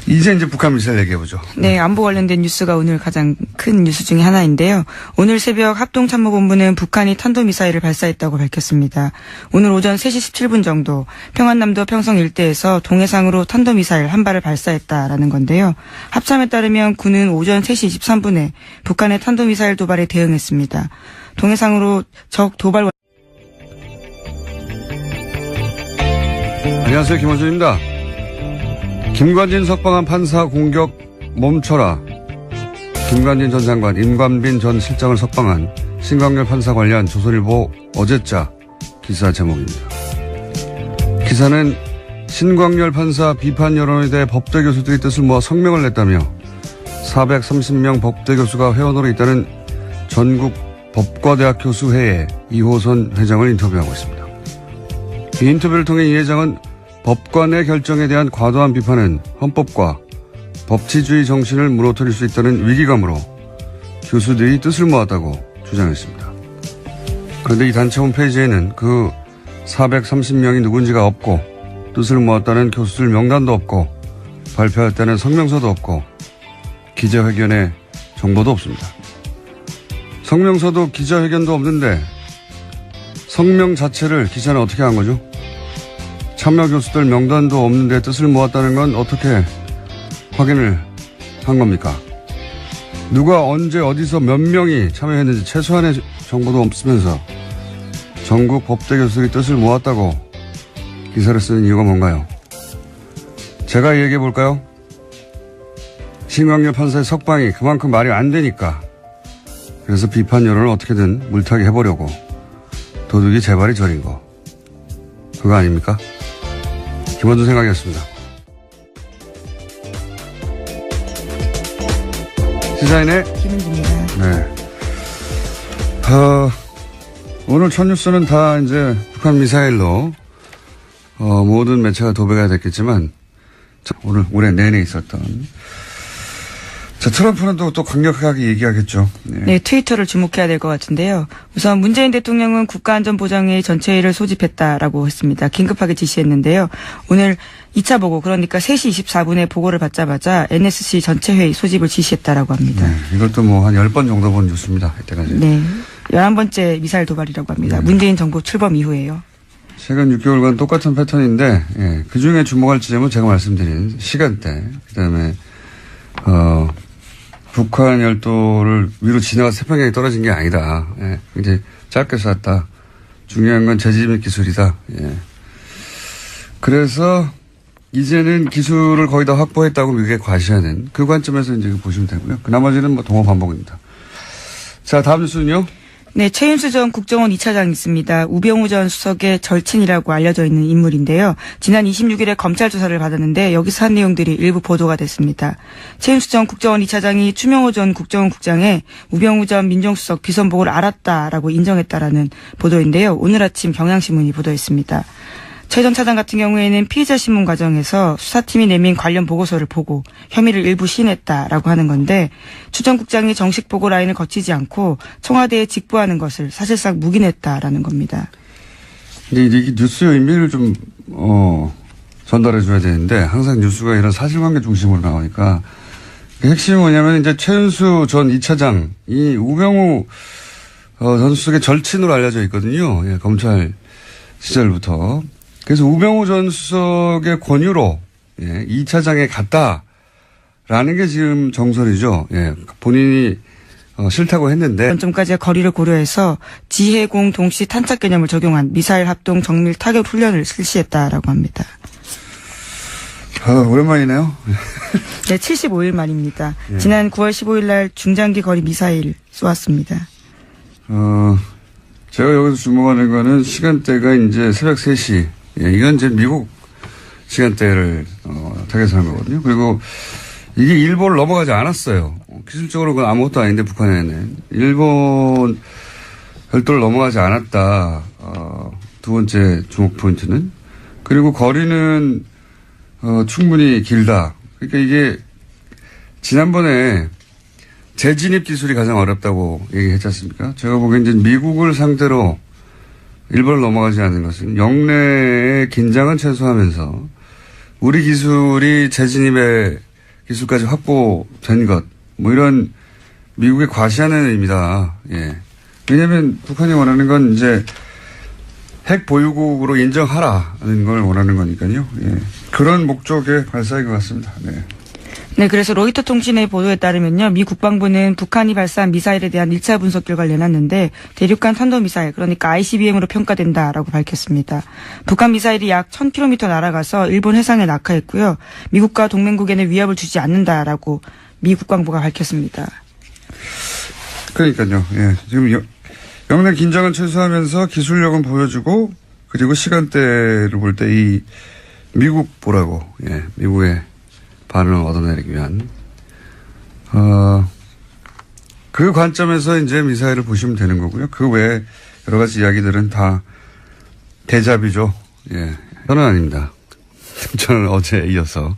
이제 북한 미사일 얘기해보죠. 네, 안보 관련된 뉴스가 오늘 가장 큰 뉴스 중에 하나인데요. 오늘 새벽 합동참모본부는 북한이 탄도미사일을 발사했다고 밝혔습니다. 오늘 오전 3시 17분 정도 평안남도 평성 일대에서 동해상으로 탄도미사일 한 발을 발사했다라는 건데요. 합참에 따르면 군은 오전 3시 23분에 북한의 탄도미사일 도발에 대응했습니다. 동해상으로 적 도발. 안녕하세요, 김원준입니다. 김관진 석방한 판사 공격 멈춰라. 김관진 전 장관, 임관빈 전 실장을 석방한 신광열 판사 관련 조선일보 어제자 기사 제목입니다. 기사는 신광열 판사 비판 여론에 대해 법대 교수들이 뜻을 모아 성명을 냈다며 430명 법대 교수가 회원으로 있다는 전국 법과대학 교수회의 이호선 회장을 인터뷰하고 있습니다. 이 인터뷰를 통해 이 회장은 법관의 결정에 대한 과도한 비판은 헌법과 법치주의 정신을 무너뜨릴 수 있다는 위기감으로 교수들이 뜻을 모았다고 주장했습니다. 그런데 이 단체 홈페이지에는 그 430명이 누군지가 없고 뜻을 모았다는 교수들 명단도 없고 발표했다는 성명서도 없고 기자회견의 정보도 없습니다. 성명서도 기자회견도 없는데 성명 자체를 기자는 어떻게 한 거죠? 참여 교수들 명단도 없는데 뜻을 모았다는 건 어떻게 확인을 한 겁니까? 누가 언제 어디서 몇 명이 참여했는지 최소한의 정보도 없으면서 전국 법대 교수들이 뜻을 모았다고 기사를 쓰는 이유가 뭔가요? 제가 얘기해 볼까요? 신광열 판사의 석방이 그만큼 말이 안 되니까, 그래서 비판 여론을 어떻게든 물타기 해보려고 도둑이 재발이 저린 거, 그거 아닙니까? 김원준 생각이었습니다. 시사인의 김은지입니다. 네. 오늘 첫 뉴스는 다 이제 북한 미사일로 모든 매체가 도배가 됐겠지만 오늘 올해 내내 있었던 트럼프는 또 강력하게 얘기하겠죠. 네, 트위터를 주목해야 될 것 같은데요. 우선 문재인 대통령은 국가안전보장회의 전체회의를 소집했다라고 했습니다. 긴급하게 지시했는데요. 오늘 2차 보고, 그러니까 3시 24분에 보고를 받자마자 NSC 전체회의 소집을 지시했다라고 합니다. 네, 이것도 뭐 한 10번 정도 본 뉴스입니다. 이때까지. 네, 11번째 미사일 도발이라고 합니다. 문재인 정부 출범 이후에요. 최근 6개월간 똑같은 패턴인데, 예, 그 중에 주목할 지점은 제가 말씀드린 시간대, 그 다음에, 북한 열도를 위로 지나가서 태평양에 떨어진 게 아니다. 예, 이제 짧게 쐈다. 중요한 건 재지 및 기술이다. 예. 그래서 이제는 기술을 거의 다 확보했다고 미국에 과시하는 그 관점에서 이제 보시면 되고요. 그 나머지는 뭐 동호 반복입니다. 자, 다음 뉴스는요. 네, 최윤수 전 국정원 2차장 있습니다. 우병우 전 수석의 절친이라고 알려져 있는 인물인데요. 지난 26일에 검찰 조사를 받았는데 여기서 한 내용들이 일부 보도가 됐습니다. 최윤수 전 국정원 2차장이 추명호 전 국정원 국장의 우병우 전 민정수석 비선복을 알았다라고 인정했다라는 보도인데요. 오늘 아침 경향신문이 보도했습니다. 최 전 차장 같은 경우에는 피의자 신문 과정에서 수사팀이 내민 관련 보고서를 보고 혐의를 일부 시인했다라고 하는 건데 추 전 국장이 정식 보고 라인을 거치지 않고 청와대에 직보하는 것을 사실상 묵인했다라는 겁니다. 근데 이게 뉴스의 의미를 좀 전달해 줘야 되는데 항상 뉴스가 이런 사실관계 중심으로 나오니까 핵심이 뭐냐면 이제 최은수 전 2차장이 우병우 전 수석의 절친으로 알려져 있거든요. 예, 검찰 시절부터. 그래서 우병우 전 수석의 권유로 2차장에 갔다라는 게 지금 정설이죠. 예, 본인이 싫다고 했는데. 전점까지의 거리를 고려해서 지해공 동시 탄착 개념을 적용한 미사일 합동 정밀 타격 훈련을 실시했다라고 합니다. 오랜만이네요. 네, 75일 만입니다. 지난 9월 15일 날 중장기 거리 미사일 쏘았습니다. 제가 여기서 주목하는 거는 시간대가 이제 새벽 3시. 예, 이건 이제 미국 시간대를 타겟한 거거든요. 그리고 이게 일본을 넘어가지 않았어요. 기술적으로 그건 아무것도 아닌데 북한에는. 일본 별도를 넘어가지 않았다. 두 번째 주목 포인트는. 그리고 거리는 충분히 길다. 그러니까 이게 지난번에 재진입 기술이 가장 어렵다고 얘기했지 않습니까? 제가 보기엔 이제 미국을 상대로 일본을 넘어가지 않는 것은 영내의 긴장은 최소화하면서 우리 기술이 재진입의 기술까지 확보된 것, 뭐 이런 미국의 과시하는 의미다. 예. 왜냐하면 북한이 원하는 건 이제 핵 보유국으로 인정하라는 걸 원하는 거니까요. 예. 그런 목적의 발사인 것 같습니다. 네. 네, 그래서 로이터 통신의 보도에 따르면요, 미 국방부는 북한이 발사한 미사일에 대한 1차 분석 결과를 내놨는데 대륙간 탄도미사일, 그러니까 ICBM으로 평가된다라고 밝혔습니다. 북한 미사일이 약 1000km 날아가서 일본 해상에 낙하했고요. 미국과 동맹국에는 위협을 주지 않는다라고 미 국방부가 밝혔습니다. 그러니까요. 예. 지금 영내 긴장은 최소화하면서 기술력은 보여주고 그리고 시간대를 볼 때 이 미국 보라고, 예, 미국의 반응을 얻어내기 위한 그 관점에서 이제 미사일을 보시면 되는 거고요. 그 외에 여러 가지 이야기들은 다 대잡이죠. 예, 저는 아닙니다. 저는 어제 이어서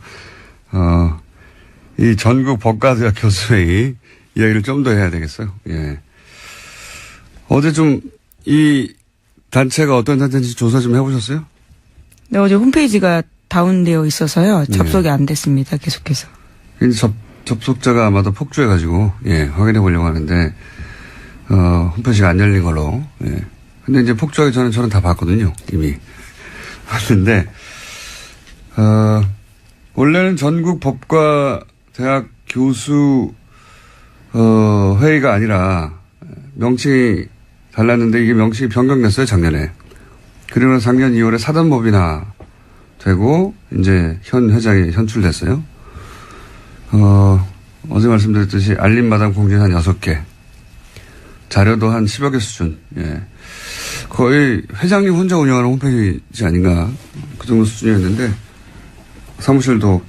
이 전국 법과대학 교수회의 이야기를 좀 더 해야 되겠어요. 예. 어제 좀 이 단체가 어떤 단체인지 조사 좀 해보셨어요? 네, 어제 홈페이지가 다운되어 있어서요. 접속이 안 됐습니다. 계속해서. 접속자가 아마도 폭주해가지고, 예, 확인해 보려고 하는데, 홈페이지가 안 열린 걸로, 예. 근데 이제 폭주하기 전에 저는 다 봤거든요. 이미. 봤는데, 원래는 전국 법과 대학 교수, 회의가 아니라, 명칭이 달랐는데 이게 명칭이 변경됐어요, 작년에. 그리고 작년 2월에 사단법인화 되고, 이제 현 회장이 현출됐어요. 어제 말씀드렸듯이 알림마당 공지는 한 6개. 자료도 한 10여 개 수준. 예. 거의 회장님 혼자 운영하는 홈페이지 아닌가. 그 정도 수준이었는데, 사무실도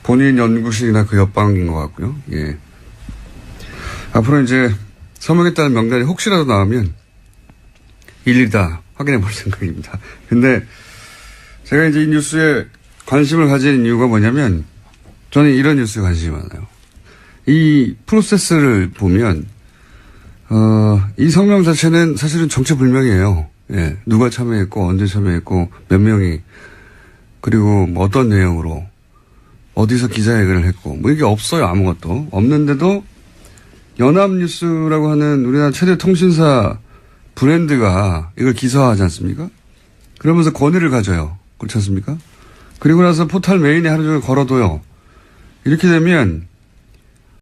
본인 연구실이나 그 옆방인 것 같고요. 예. 앞으로 이제 서명했다는 명단이 혹시라도 나오면 일일이 다 확인해 볼 생각입니다. 근데 제가 이제 이 뉴스에 관심을 가진 이유가 뭐냐면 저는 이런 뉴스에 관심이 많아요. 이 프로세스를 보면 이 성명 자체는 사실은 정체불명이에요. 예. 누가 참여했고 언제 참여했고 몇 명이 그리고 뭐 어떤 내용으로 어디서 기자회견을 했고 뭐 이게 없어요. 아무것도 없는데도 연합뉴스라고 하는 우리나라 최대 통신사 브랜드가 이걸 기사화하지 않습니까? 그러면서 권위를 가져요. 그렇지 않습니까? 그리고 나서 포털 메인에 하루 종일 걸어둬요. 이렇게 되면